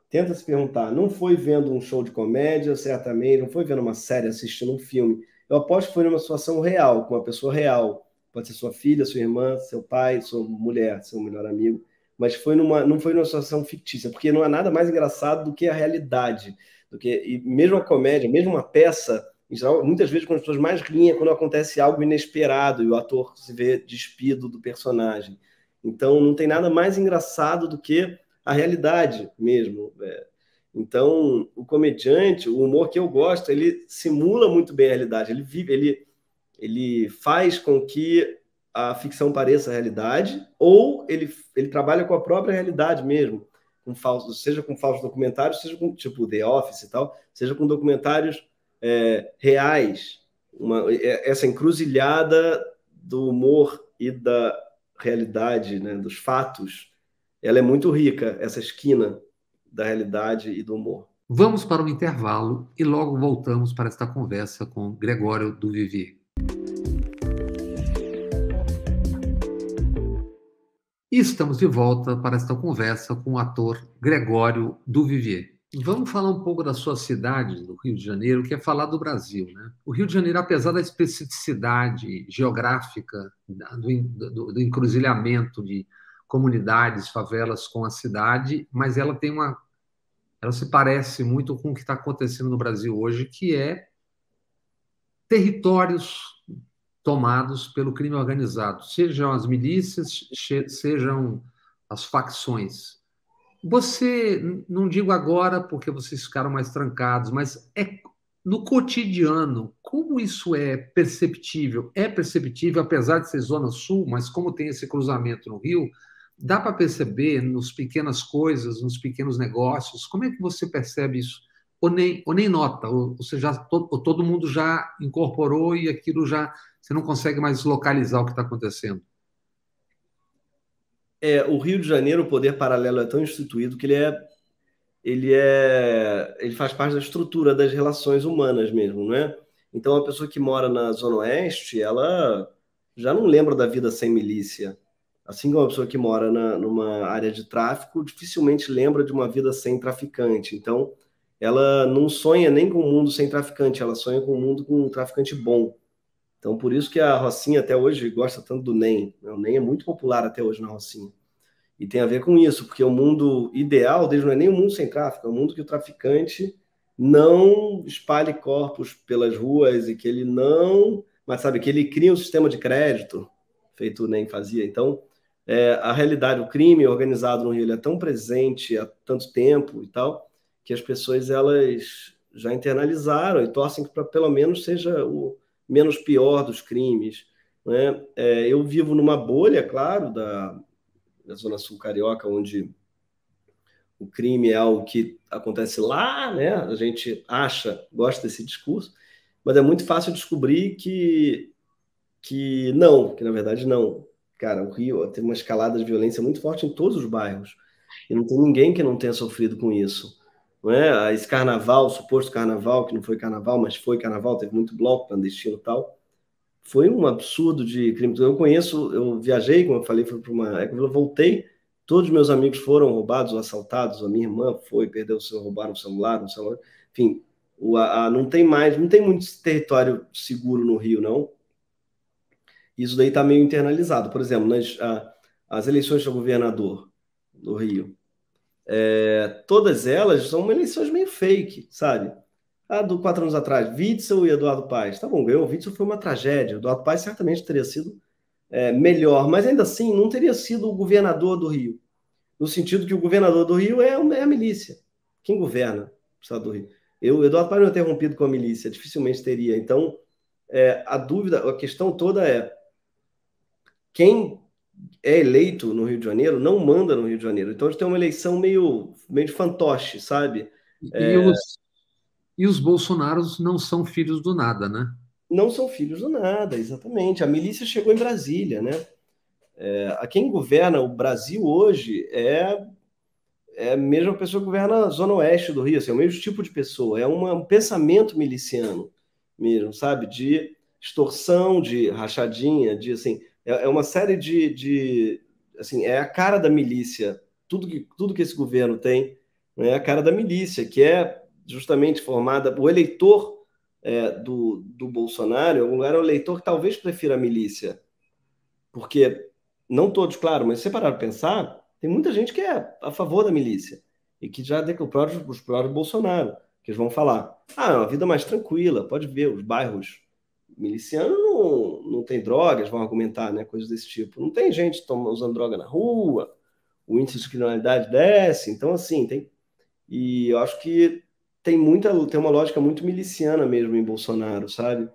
Tenta se perguntar. Não foi vendo um show de comédia, certamente, não foi vendo uma série, assistindo um filme. Eu aposto que foi numa situação real, com uma pessoa real. Pode ser sua filha, sua irmã, seu pai, sua mulher, seu melhor amigo. Mas não foi numa situação fictícia, porque não há nada mais engraçado do que a realidade. E mesmo a comédia, mesmo uma peça, em geral, muitas vezes quando as pessoas mais riem é quando acontece algo inesperado e o ator se vê despido do personagem. Então, não tem nada mais engraçado do que a realidade mesmo. Então, o comediante, o humor que eu gosto, ele simula muito bem a realidade. Ele faz com que a ficção pareça a realidade, ou ele trabalha com a própria realidade mesmo, seja com falsos documentários, seja com tipo The Office e tal, seja com documentários reais. Essa encruzilhada do humor e da realidade, né, dos fatos, ela é muito rica, essa esquina da realidade e do humor. Vamos para o intervalo e logo voltamos para esta conversa com Gregório do Vivier. E estamos de volta para esta conversa com o ator Gregório do Vivier. Vamos falar um pouco da sua cidade, do Rio de Janeiro, que é falar do Brasil, né? O Rio de Janeiro, apesar da especificidade geográfica, do encruzilhamento de comunidades, favelas com a cidade, mas ela se parece muito com o que está acontecendo no Brasil hoje, que é territórios tomados pelo crime organizado, sejam as milícias, sejam as facções. Você, não digo agora porque vocês ficaram mais trancados, mas no cotidiano, como isso é perceptível? É perceptível, apesar de ser Zona Sul, mas como tem esse cruzamento no Rio, dá para perceber nas pequenas coisas, nos pequenos negócios? Como é que você percebe isso? Ou nem nota? Ou todo mundo já incorporou e aquilo já você não consegue mais localizar o que está acontecendo? O Rio de Janeiro, o poder paralelo é tão instituído que ele faz parte da estrutura das relações humanas mesmo, não é? Então, a pessoa que mora na Zona Oeste, ela já não lembra da vida sem milícia. Assim como a pessoa que mora numa área de tráfico dificilmente lembra de uma vida sem traficante. Então, ela não sonha nem com um mundo sem traficante, ela sonha com um mundo com um traficante bom. Então, por isso que a Rocinha até hoje gosta tanto do NEM. O NEM é muito popular até hoje na Rocinha. E tem a ver com isso, porque o mundo ideal deles não é nem um mundo sem tráfico, é um mundo que o traficante não espalhe corpos pelas ruas e que ele não... Mas sabe, que ele cria um sistema de crédito, feito o NEM fazia. Então, a realidade, o crime organizado no Rio, ele é tão presente há tanto tempo e tal, que as pessoas elas já internalizaram e torcem para pelo menos seja o menos pior dos crimes, né? Eu vivo numa bolha, claro, da Zona Sul Carioca, onde o crime é algo que acontece lá, né? A gente gosta desse discurso, mas é muito fácil descobrir que não, que na verdade não. Cara, o Rio tem uma escalada de violência muito forte em todos os bairros, e não tem ninguém que não tenha sofrido com isso. Não é? Esse carnaval, suposto carnaval, que não foi carnaval, mas foi carnaval, teve muito bloco clandestino e tal, foi um absurdo de crime. Eu viajei, como eu falei, fui para uma... Eu voltei, todos os meus amigos foram roubados ou assaltados, a minha irmã roubaram o celular, enfim, não tem muito território seguro no Rio, não. Isso daí está meio internalizado. Por exemplo, as eleições para governador do Rio, todas elas são eleições meio fake, sabe? Do 4 anos atrás, Witzel e Eduardo Paes. Tá bom, ganhou. O Witzel foi uma tragédia. Eduardo Paes certamente teria sido melhor, mas ainda assim não teria sido o governador do Rio. No sentido que o governador do Rio é a milícia. Quem governa o estado do Rio? Eduardo Paes não é interrompido com a milícia, dificilmente teria. Então, a questão toda é quem é eleito no Rio de Janeiro não manda no Rio de Janeiro. Então a gente tem uma eleição meio de fantoche, sabe? E os Bolsonaros não são filhos do nada, né? Não são filhos do nada, exatamente. A milícia chegou em Brasília, né? A quem governa o Brasil hoje é a mesma pessoa que governa a zona oeste do Rio, assim, é o mesmo tipo de pessoa, é um pensamento miliciano mesmo, sabe? De extorsão, de rachadinha, de assim, é uma série assim, é a cara da milícia, tudo que esse governo tem, né, é a cara da milícia, que é justamente formada, o eleitor do Bolsonaro, em algum lugar, é um eleitor que talvez prefira a milícia, porque não todos, claro, mas se você parar para pensar, tem muita gente que é a favor da milícia e que já declarou os próprios Bolsonaro, que eles vão falar: ah, é uma vida mais tranquila, pode ver, os bairros milicianos não tem drogas, vão argumentar, né, coisas desse tipo. Não tem gente usando droga na rua, o índice de criminalidade desce, então assim, e eu acho que tem uma lógica muito miliciana mesmo em Bolsonaro, sabe?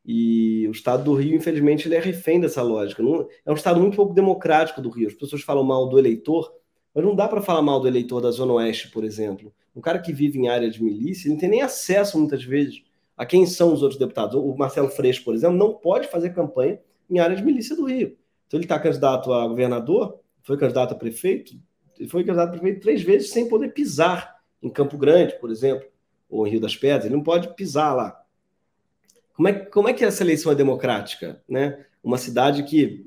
E o estado do Rio, infelizmente, ele é refém dessa lógica. É um estado muito pouco democrático do Rio. As pessoas falam mal do eleitor, mas não dá para falar mal do eleitor da Zona Oeste, por exemplo. Um cara que vive em área de milícia, ele não tem nem acesso, muitas vezes, a quem são os outros deputados. O Marcelo Freixo, por exemplo, não pode fazer campanha em área de milícia do Rio. Então, ele está candidato a governador, foi candidato a prefeito, ele foi candidato a prefeito 3 vezes sem poder pisar em Campo Grande, por exemplo, ou em Rio das Pedras. Ele não pode pisar lá. Como é que essa eleição é democrática, né? Uma cidade que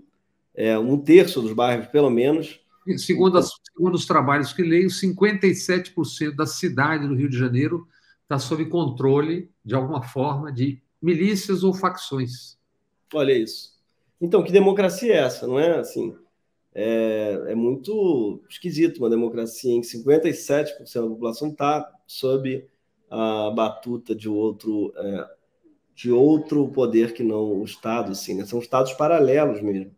um terço dos bairros, pelo menos. Segundo os trabalhos que leio, 57% da cidade do Rio de Janeiro está sob controle, de alguma forma, de milícias ou facções. Olha isso. Então, que democracia é essa, não é? Assim, é muito esquisito uma democracia em que 57% da população está sob a batuta de outro poder que não o Estado, assim, né? São estados paralelos mesmo.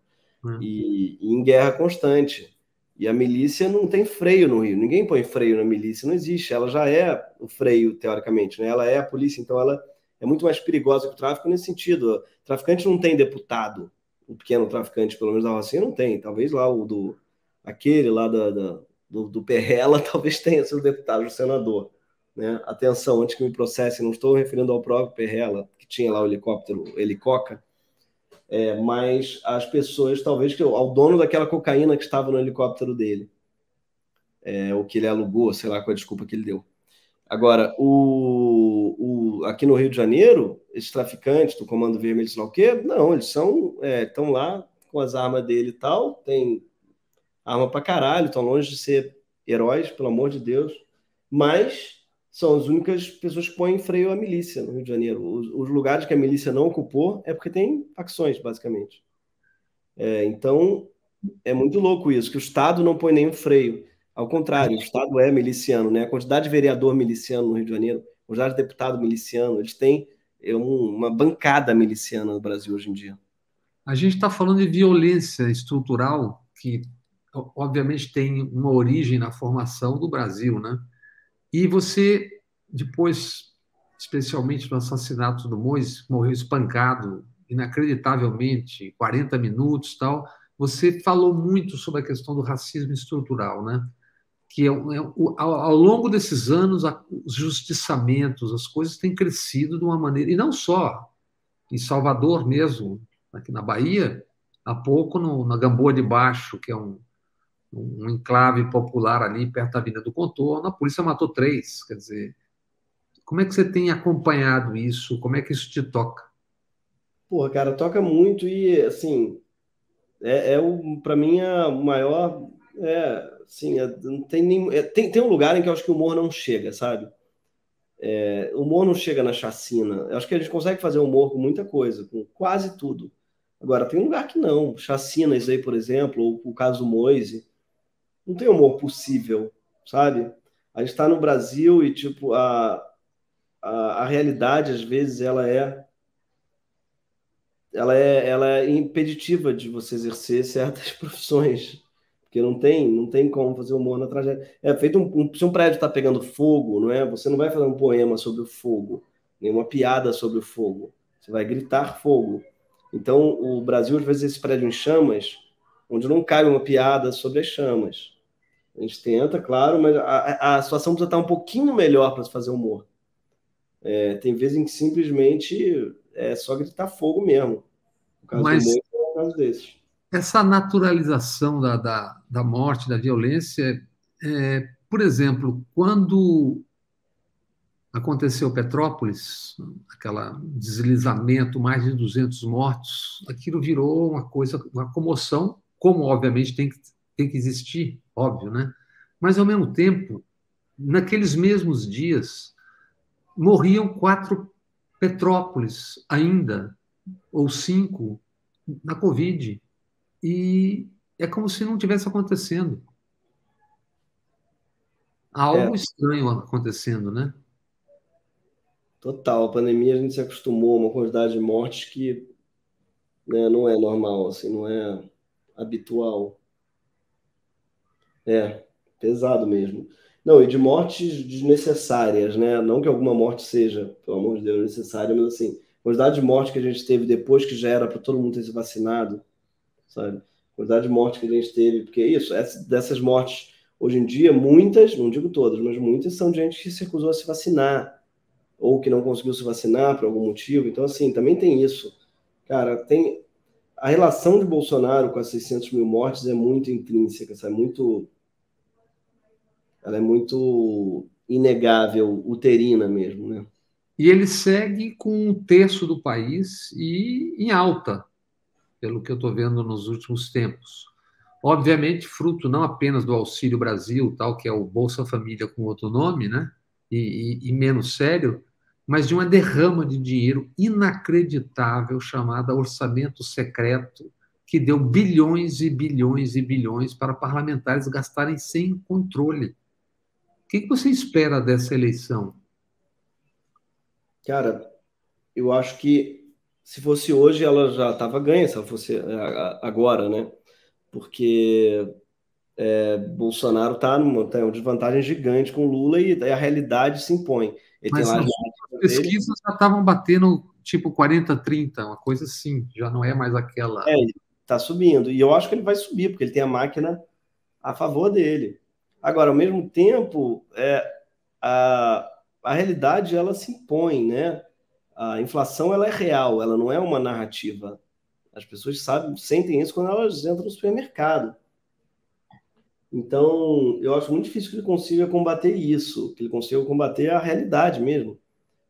E em guerra constante. E a milícia não tem freio no Rio. Ninguém põe freio na milícia, não existe. Ela já é o freio, teoricamente, né? Ela é a polícia, então ela é muito mais perigosa que o tráfico nesse sentido. O traficante não tem deputado. O pequeno traficante, pelo menos da Rocinha, não tem. Talvez lá aquele lá do Perrela, talvez tenha sido deputado, o senador. Né? Atenção, antes que me processem, não estou referindo ao próprio Perrela, que tinha lá o helicóptero, o Helicoca, mas as pessoas, talvez, ao dono daquela cocaína que estava no helicóptero dele, ou que ele alugou, sei lá qual a desculpa que ele deu. Agora, aqui no Rio de Janeiro, esses traficantes do Comando Vermelho, sei lá o quê, não, eles estão lá com as armas dele e tal, tem arma pra caralho, estão longe de ser heróis, pelo amor de Deus, mas são as únicas pessoas que põem freio à milícia no Rio de Janeiro. Os lugares que a milícia não ocupou é porque tem facções, basicamente. Então, é muito louco isso, que o Estado não põe nenhum freio. Ao contrário, o Estado é miliciano, né? A quantidade de vereador miliciano no Rio de Janeiro, a quantidade de deputado miliciano, eles têm uma bancada miliciana no Brasil hoje em dia. A gente está falando de violência estrutural que, obviamente, tem uma origem na formação do Brasil, né? E você, depois, especialmente no assassinato do Mois, morreu espancado inacreditavelmente, 40 minutos, tal. Você falou muito sobre a questão do racismo estrutural, né? Que ao longo desses anos, os justiçamentos, as coisas têm crescido de uma maneira, e não só em Salvador mesmo, aqui na Bahia, há pouco na Gamboa de Baixo, que é um enclave popular ali perto da Avenida do Contorno, a polícia matou 3. Quer dizer, como é que você tem acompanhado isso? Como é que isso te toca? Porra, cara, toca muito e, assim, para mim, é o maior. Assim, não tem, tem um lugar em que eu acho que o humor não chega, sabe? O humor não chega na chacina. Eu acho que a gente consegue fazer humor com muita coisa, com quase tudo. Agora, tem um lugar que não. Chacinas aí, por exemplo, ou o caso Moise, não tem humor possível, sabe? A gente está no Brasil e, tipo, a realidade, às vezes, ela é impeditiva de você exercer certas profissões, porque não tem como fazer humor na tragédia. Feito se um prédio está pegando fogo, não é? Você não vai fazer um poema sobre o fogo, nenhuma piada sobre o fogo. Você vai gritar fogo. Então, o Brasil, às vezes, esse prédio em chamas, onde não cabe uma piada sobre as chamas. A gente tenta, claro, mas a situação precisa estar um pouquinho melhor para se fazer humor. Tem vezes em que simplesmente é só gritar fogo mesmo. No caso do Mas humor, é um caso desses. essa naturalização da morte, da violência, por exemplo, quando aconteceu Petrópolis, aquele deslizamento, mais de 200 mortos, aquilo virou uma coisa, uma comoção, como obviamente tem que existir, óbvio, né? Mas ao mesmo tempo, naqueles mesmos dias, morriam 4 Petrópolis ainda, ou 5, na Covid. E é como se não tivesse acontecendo. Há É, algo estranho acontecendo, né? total. A pandemia a gente se acostumou a uma quantidade de mortes que, né, não é normal, assim, não é habitual. É, pesado mesmo. Não, e de mortes desnecessárias, né? Não que alguma morte seja, pelo amor de Deus, necessária, mas assim, a quantidade de morte que a gente teve depois que já era para todo mundo ter se vacinado, sabe? A quantidade de morte que a gente teve, porque é isso, dessas mortes, hoje em dia, muitas, não digo todas, mas muitas são de gente que se recusou a se vacinar, ou que não conseguiu se vacinar por algum motivo. Então, assim, também tem isso. Cara, tem. A relação de Bolsonaro com as 600 mil mortes é muito intrínseca, sabe? Ela é muito inegável, uterina mesmo, né? E ele segue com 1/3 do país e em alta, pelo que eu estou vendo nos últimos tempos. Obviamente, fruto não apenas do Auxílio Brasil, tal, que é o Bolsa Família com outro nome, né? E menos sério, mas de uma derrama de dinheiro inacreditável chamada orçamento secreto, que deu bilhões e bilhões e bilhões para parlamentares gastarem sem controle. O que você espera dessa eleição? Cara, eu acho que se fosse hoje, ela já estava ganha, se ela fosse agora, né? Porque Bolsonaro está tá uma desvantagem gigante com Lula e a realidade se impõe. Ele tem Mas lá as as últimas narrativas dele. pesquisas já estavam batendo tipo 40-30, uma coisa assim, já não é mais aquela. Ele está subindo. E eu acho que ele vai subir, porque ele tem a máquina a favor dele. Agora, ao mesmo tempo, a, a realidade ela se impõe, né? A inflação ela é real, ela não é uma narrativa. As pessoas sabem, sentem isso quando elas entram no supermercado. Então, eu acho muito difícil que ele consiga combater isso, que ele consiga combater a realidade mesmo,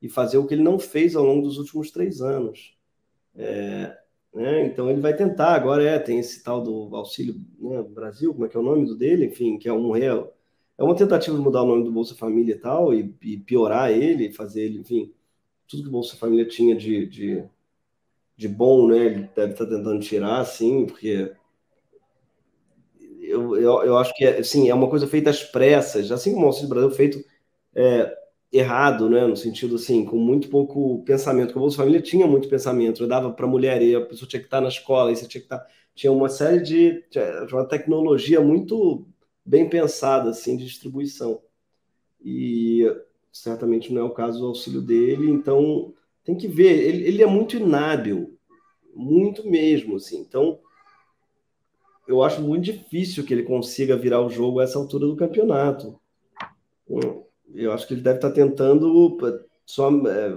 e fazer o que ele não fez ao longo dos últimos 3 anos. Né? Então, ele vai tentar, agora tem esse tal do Auxílio, né, Brasil, como é que é o nome do dele? Enfim, que é um real. É uma tentativa de mudar o nome do Bolsa Família e tal, e piorar ele, fazer ele, enfim, tudo que o Bolsa Família tinha de bom, né? Ele deve estar tentando tirar, assim, porque eu acho que assim, é uma coisa feita às pressas, assim como o Auxílio Brasil feito é, errado, né? No sentido assim, com muito pouco pensamento, porque o Bolsa Família tinha muito pensamento, eu dava para a mulher e a pessoa tinha que estar na escola, e você tinha que estar. Tinha uma série de uma tecnologia muito bem pensada assim, de distribuição. E certamente não é o caso do auxílio dele, então tem que ver, ele é muito inábil, muito mesmo, assim. Então, eu acho muito difícil que ele consiga virar o jogo a essa altura do campeonato. Eu acho que ele deve estar tentando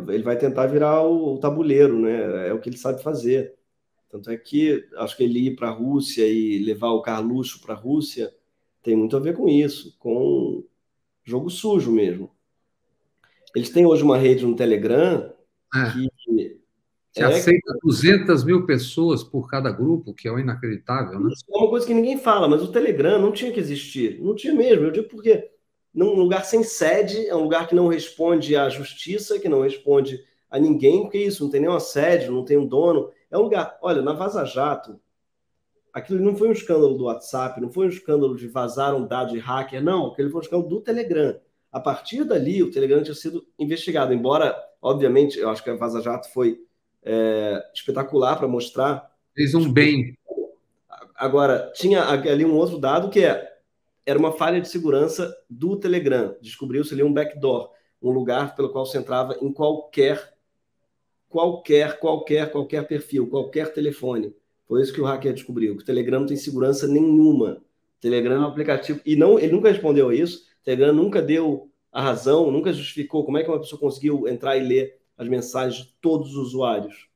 ele vai tentar virar o tabuleiro, né? É o que ele sabe fazer. Tanto é que acho que ele ir para a Rússia e levar o Carluxo para a Rússia tem muito a ver com isso, com jogo sujo mesmo. Eles têm hoje uma rede no Telegram É, que que é aceita 200 mil pessoas por cada grupo, que é o inacreditável, né? isso é uma coisa que ninguém fala, mas o Telegram não tinha que existir. Não tinha mesmo. Eu digo porque num lugar sem sede, é um lugar que não responde à justiça, que não responde a ninguém, porque isso, não tem nenhuma sede, não tem um dono. É um lugar. Olha, na Vaza Jato, aquilo não foi um escândalo do WhatsApp, não foi um escândalo de vazar um dado de hacker, não. Aquele foi um escândalo do Telegram. A partir dali, o Telegram tinha sido investigado, embora, obviamente, eu acho que a Vaza Jato foi espetacular para mostrar. Fez um bem. Agora, tinha ali um outro dado que era uma falha de segurança do Telegram. Descobriu-se ali um backdoor, um lugar pelo qual você entrava em qualquer perfil, qualquer telefone. Foi isso que o hacker descobriu, que o Telegram não tem segurança nenhuma. O Telegram é um aplicativo... E não, ele nunca respondeu a isso. O Telegram nunca deu a razão, nunca justificou como é que uma pessoa conseguiu entrar e ler as mensagens de todos os usuários.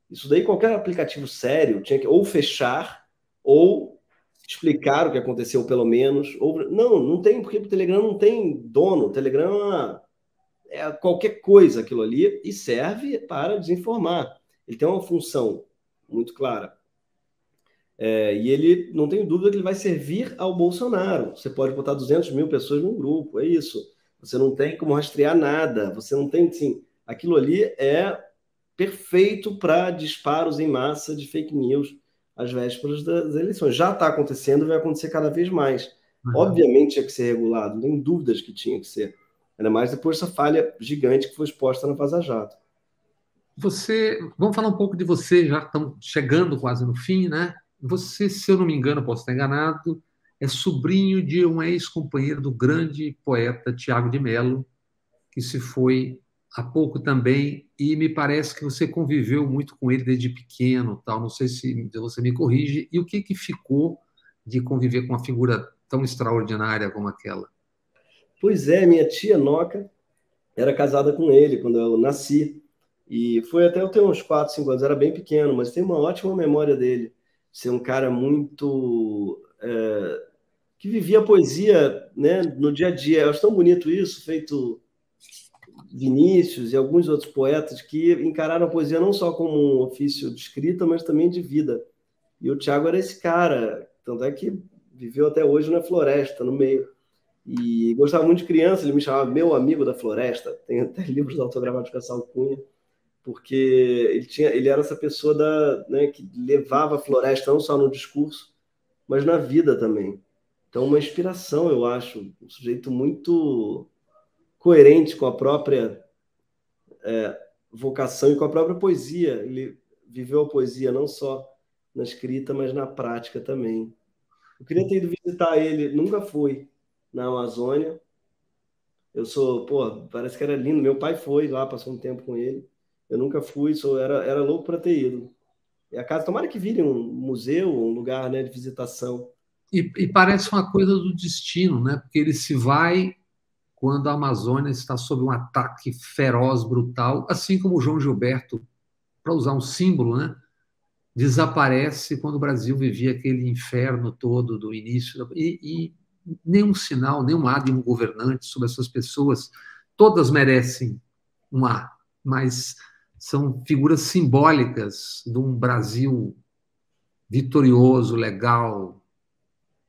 Isso daí, qualquer aplicativo sério tinha que ou fechar, ou explicar o que aconteceu, pelo menos. Ou... Não tem, porque o Telegram não tem dono. O Telegram é qualquer coisa aquilo ali e serve para desinformar. Ele tem uma função muito clara. E ele, não tenho dúvida que ele vai servir ao Bolsonaro. Você pode botar 200 mil pessoas num grupo, é isso. Você não tem como rastrear nada. Você não tem, sim. Aquilo ali é perfeito para disparos em massa de fake news às vésperas das eleições. Já está acontecendo e vai acontecer cada vez mais. Obviamente tinha que ser regulado, não tem dúvidas que tinha que ser. Ainda mais depois dessa falha gigante que foi exposta na Vaza Jato. Vamos falar um pouco de você, já estamos chegando quase no fim, né? Você, se eu não me engano, posso estar enganado, é sobrinho de um ex-companheiro do grande poeta Tiago de Mello, que se foi há pouco também, e me parece que você conviveu muito com ele desde pequeno, tal. Não sei se você me corrige. E o que ficou de conviver com uma figura tão extraordinária como aquela? Pois é, minha tia Noca era casada com ele quando eu nasci. E foi até eu ter uns 4, 5 anos, era bem pequeno, mas tem uma ótima memória dele. Ser um cara muito... que vivia a poesia, né, no dia a dia. Eu acho tão bonito isso, feito Vinícius e alguns outros poetas que encararam a poesia não só como um ofício de escrita, mas também de vida. E o Tiago era esse cara, tanto é que viveu até hoje na floresta, no meio. E gostava muito de criança, ele me chamava meu amigo da floresta. Tem até livros autografados com essa alcunha, porque ele era essa pessoa né, que levava a floresta não só no discurso, mas na vida também. Então, uma inspiração, eu acho, um sujeito muito coerente com a própria vocação e com a própria poesia. Ele viveu a poesia não só na escrita, mas na prática também. Eu queria ter ido visitar ele, nunca fui na Amazônia. Parece que era lindo. Meu pai foi lá, passou um tempo com ele. Eu nunca fui, era louco para ter ido. E a casa, tomara que vire um museu, um lugar, né, de visitação. E parece uma coisa do destino, né? Porque ele se vai quando a Amazônia está sob um ataque feroz, brutal, assim como o João Gilberto, para usar um símbolo, né? Desaparece quando o Brasil vivia aquele inferno todo do início. E nenhum sinal, nenhum ar de um governante sobre essas pessoas. Todas merecem um ar, mas são figuras simbólicas de um Brasil vitorioso, legal.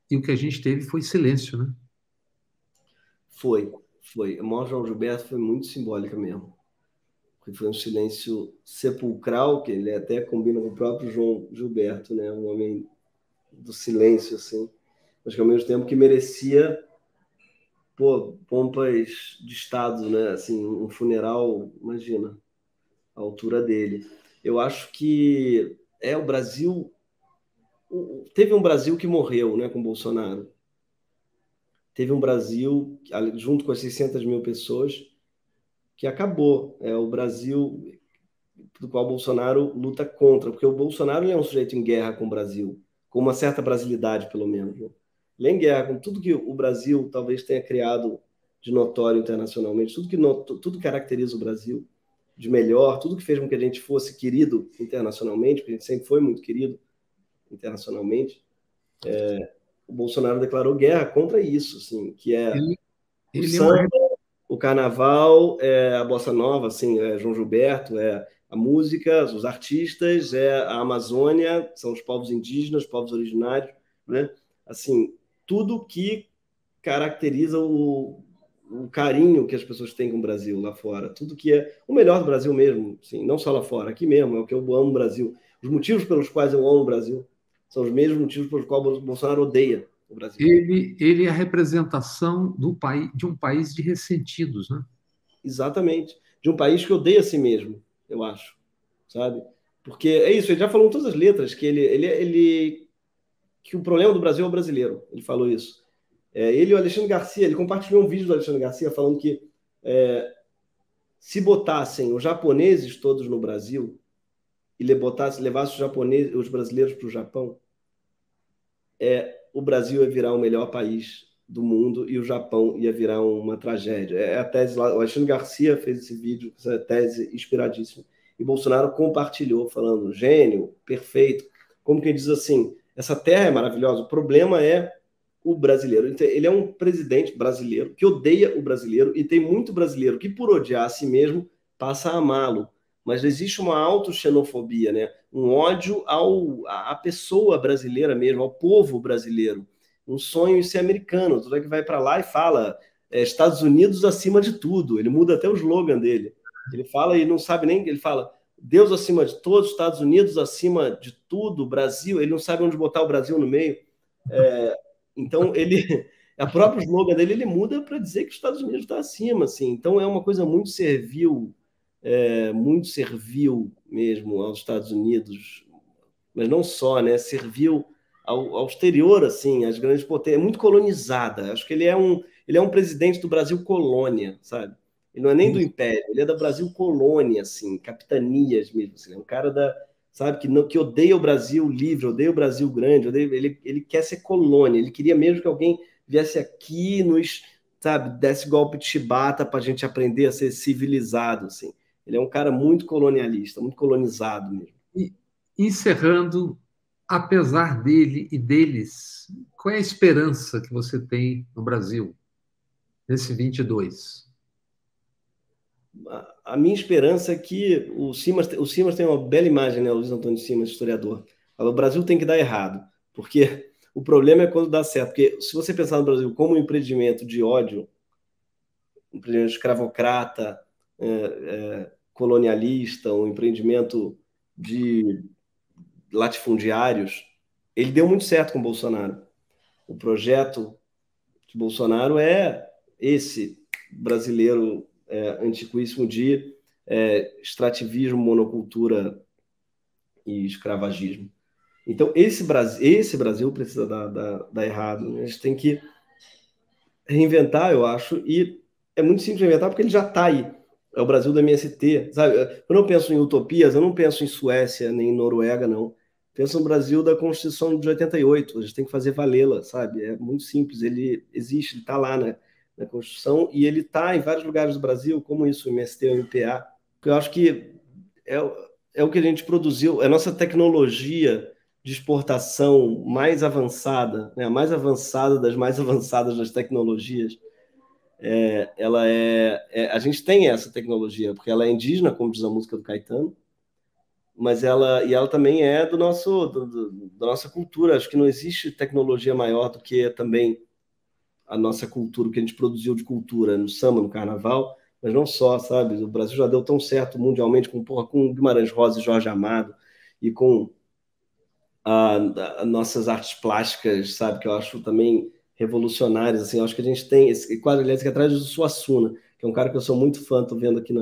E o que a gente teve foi silêncio, né? Foi. A morte de João Gilberto foi muito simbólica mesmo. Porque foi um silêncio sepulcral, que ele até combina com o próprio João Gilberto, né? Um homem do silêncio, assim. Mas que ao mesmo tempo que merecia pompas de Estado, né? Assim, um funeral, imagina, a altura dele. Eu acho que o Brasil... Teve um Brasil que morreu, né, com Bolsonaro. Teve um Brasil, junto com as 600 mil pessoas, que acabou. É o Brasil do qual o Bolsonaro luta contra, porque o Bolsonaro é um sujeito em guerra com o Brasil, com uma certa brasilidade, pelo menos. Né? Ele é em guerra com tudo que o Brasil talvez tenha criado de notório internacionalmente, tudo que caracteriza o Brasil de melhor, tudo que fez com que a gente fosse querido internacionalmente, porque a gente sempre foi muito querido internacionalmente. O Bolsonaro declarou guerra contra isso, assim, que é o samba, o carnaval, a bossa nova, assim, João Gilberto, a música, os artistas, a Amazônia, são os povos indígenas, os povos originários, né? Assim, tudo que caracteriza o carinho que as pessoas têm com o Brasil lá fora, tudo que é o melhor do Brasil mesmo, assim, não só lá fora, aqui mesmo, é o que eu amo o Brasil. Os motivos pelos quais eu amo o Brasil são os mesmos motivos pelos quais o Bolsonaro odeia o Brasil. Ele é a representação de um país de ressentidos, né? Exatamente. De um país que odeia a si mesmo, eu acho. Sabe? Porque é isso, ele já falou em todas as letras que que o problema do Brasil é o brasileiro. Ele falou isso. Ele e o Alexandre Garcia, ele compartilhou um vídeo do Alexandre Garcia falando que se botassem os japoneses todos no Brasil, e levasse os brasileiros para o Japão, o Brasil ia virar o melhor país do mundo e o Japão ia virar uma tragédia. É a tese lá, o Alexandre Garcia fez esse vídeo, essa tese inspiradíssima. E Bolsonaro compartilhou, falando, gênio, perfeito. Como quem diz assim, essa terra é maravilhosa, o problema é o brasileiro. Ele é um presidente brasileiro que odeia o brasileiro e tem muito brasileiro que, por odiar a si mesmo, passa a amá-lo. Mas existe uma autoxenofobia, né? Um ódio à pessoa brasileira mesmo, ao povo brasileiro. Um sonho em ser americano. Tudo é que vai para lá e fala Estados Unidos acima de tudo. Ele muda até o slogan dele. Ele fala e não sabe nem... Ele fala Deus acima de todos, Estados Unidos acima de tudo, Brasil. Ele não sabe onde botar o Brasil no meio. Então, a própria slogan dele, ele muda para dizer que os Estados Unidos está acima. Assim. Então, é uma coisa muito servil mesmo aos Estados Unidos, mas não só, né? Servil ao exterior, assim, às grandes potências. É muito colonizada. Acho que ele é um presidente do Brasil colônia, sabe? Ele não é nem do Império, ele é da Brasil colônia, assim, capitanias mesmo. Assim, é um cara sabe, que odeia o Brasil livre, odeia o Brasil grande, ele quer ser colônia, ele queria mesmo que alguém viesse aqui, sabe, desse golpe de chibata para a gente aprender a ser civilizado, assim. Ele é um cara muito colonialista, muito colonizado mesmo. E, encerrando, apesar dele e deles, qual é a esperança que você tem no Brasil, nesse 22? A minha esperança é que o Simas tem uma bela imagem, né? O Luiz Antônio Simas, historiador. Fala, o Brasil tem que dar errado, porque o problema é quando dá certo. Porque se você pensar no Brasil como um empreendimento de ódio, um empreendimento escravocrata, colonialista, um empreendimento de latifundiários, ele deu muito certo com o Bolsonaro. O projeto de Bolsonaro é esse brasileiro antiquíssimo de extrativismo, monocultura e escravagismo. Então, esse Brasil precisa dar errado. Né? A gente tem que reinventar, eu acho, e é muito simples reinventar porque ele já está aí. É o Brasil do MST, sabe? Quando eu penso em utopias, eu não penso em Suécia nem em Noruega, não. Penso no Brasil da Constituição de 88, a gente tem que fazer valê-la, sabe? É muito simples, ele existe, ele está lá na Constituição e ele está em vários lugares do Brasil, como isso, o MST, o MPA, porque eu acho que é o que a gente produziu, é a nossa tecnologia de exportação mais avançada, né? A mais avançada das mais avançadas das tecnologias, a gente tem essa tecnologia, porque ela é indígena, como diz a música do Caetano, mas ela também é da nossa cultura. Acho que não existe tecnologia maior do que também a nossa cultura, o que a gente produziu de cultura no samba, no carnaval, mas não só, sabe? O Brasil já deu tão certo mundialmente com Guimarães Rosa e Jorge Amado e com nossas artes plásticas, sabe? Que eu acho também revolucionárias, assim. Eu acho que a gente tem esse quadro, aliás, que é atrás do Suassuna, que é um cara que eu sou muito fã, tô vendo aqui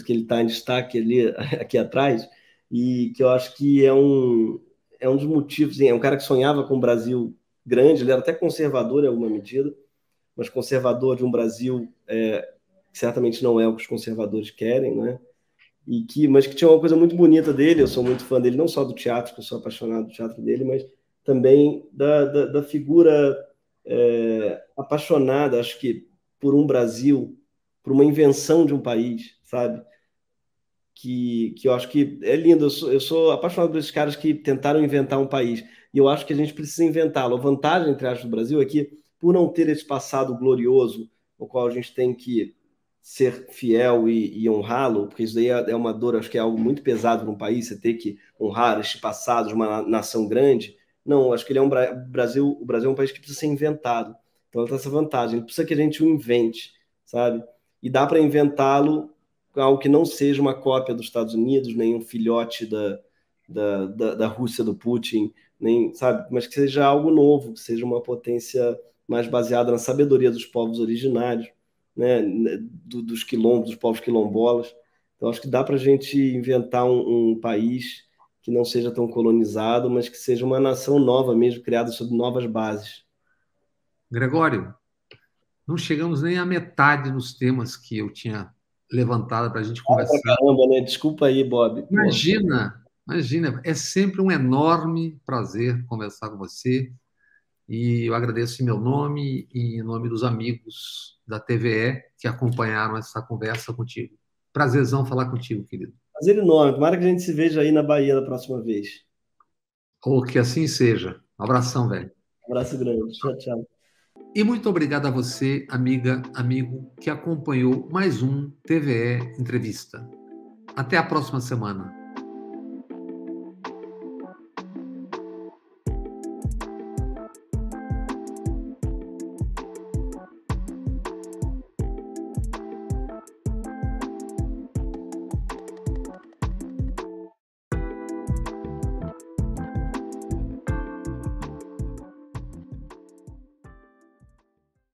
que ele está em destaque ali, aqui atrás, e que eu acho que é um dos motivos, assim, é um cara que sonhava com um Brasil grande, ele era até conservador em alguma medida, mas conservador de um Brasil que certamente não é o que os conservadores querem, né? Mas que tinha uma coisa muito bonita dele, eu sou muito fã dele, não só do teatro, que eu sou apaixonado do teatro dele, mas também da figura apaixonada, acho que, por um Brasil, por uma invenção de um país, sabe? Que eu acho que é lindo, eu sou apaixonado por esses caras que tentaram inventar um país, e eu acho que a gente precisa inventá-lo. A vantagem, entre aspas, do Brasil é que, por não ter esse passado glorioso, o qual a gente tem que ser fiel e honrá-lo, porque isso daí é uma dor, acho que é algo muito pesado para um país, você ter que honrar este passado de uma nação grande. Não, acho que ele é o Brasil é um país que precisa ser inventado. Então, ele tem essa vantagem, ele precisa que a gente o invente, sabe? E dá para inventá-lo algo que não seja uma cópia dos Estados Unidos, nem um filhote da Rússia do Putin, nem, sabe? Mas que seja algo novo, que seja uma potência mais baseada na sabedoria dos povos originários, né? Dos quilombos, dos povos quilombolas. Então, acho que dá para a gente inventar um país que não seja tão colonizado, mas que seja uma nação nova mesmo, criada sobre novas bases. Gregório, não chegamos nem à metade dos temas que eu tinha levantado para a gente conversar. Caramba, né? Desculpa aí, Bob. Imagina, Imagina, é sempre um enorme prazer conversar com você. E eu agradeço em meu nome e em nome dos amigos da TVE que acompanharam essa conversa contigo. Prazerzão falar contigo, querido. Prazer enorme. Tomara que a gente se veja aí na Bahia da próxima vez. Ou que assim seja. Um abração, velho. Abraço grande. Tchau, tchau. E muito obrigado a você, amiga, amigo, que acompanhou mais um TVE Entrevista. Até a próxima semana.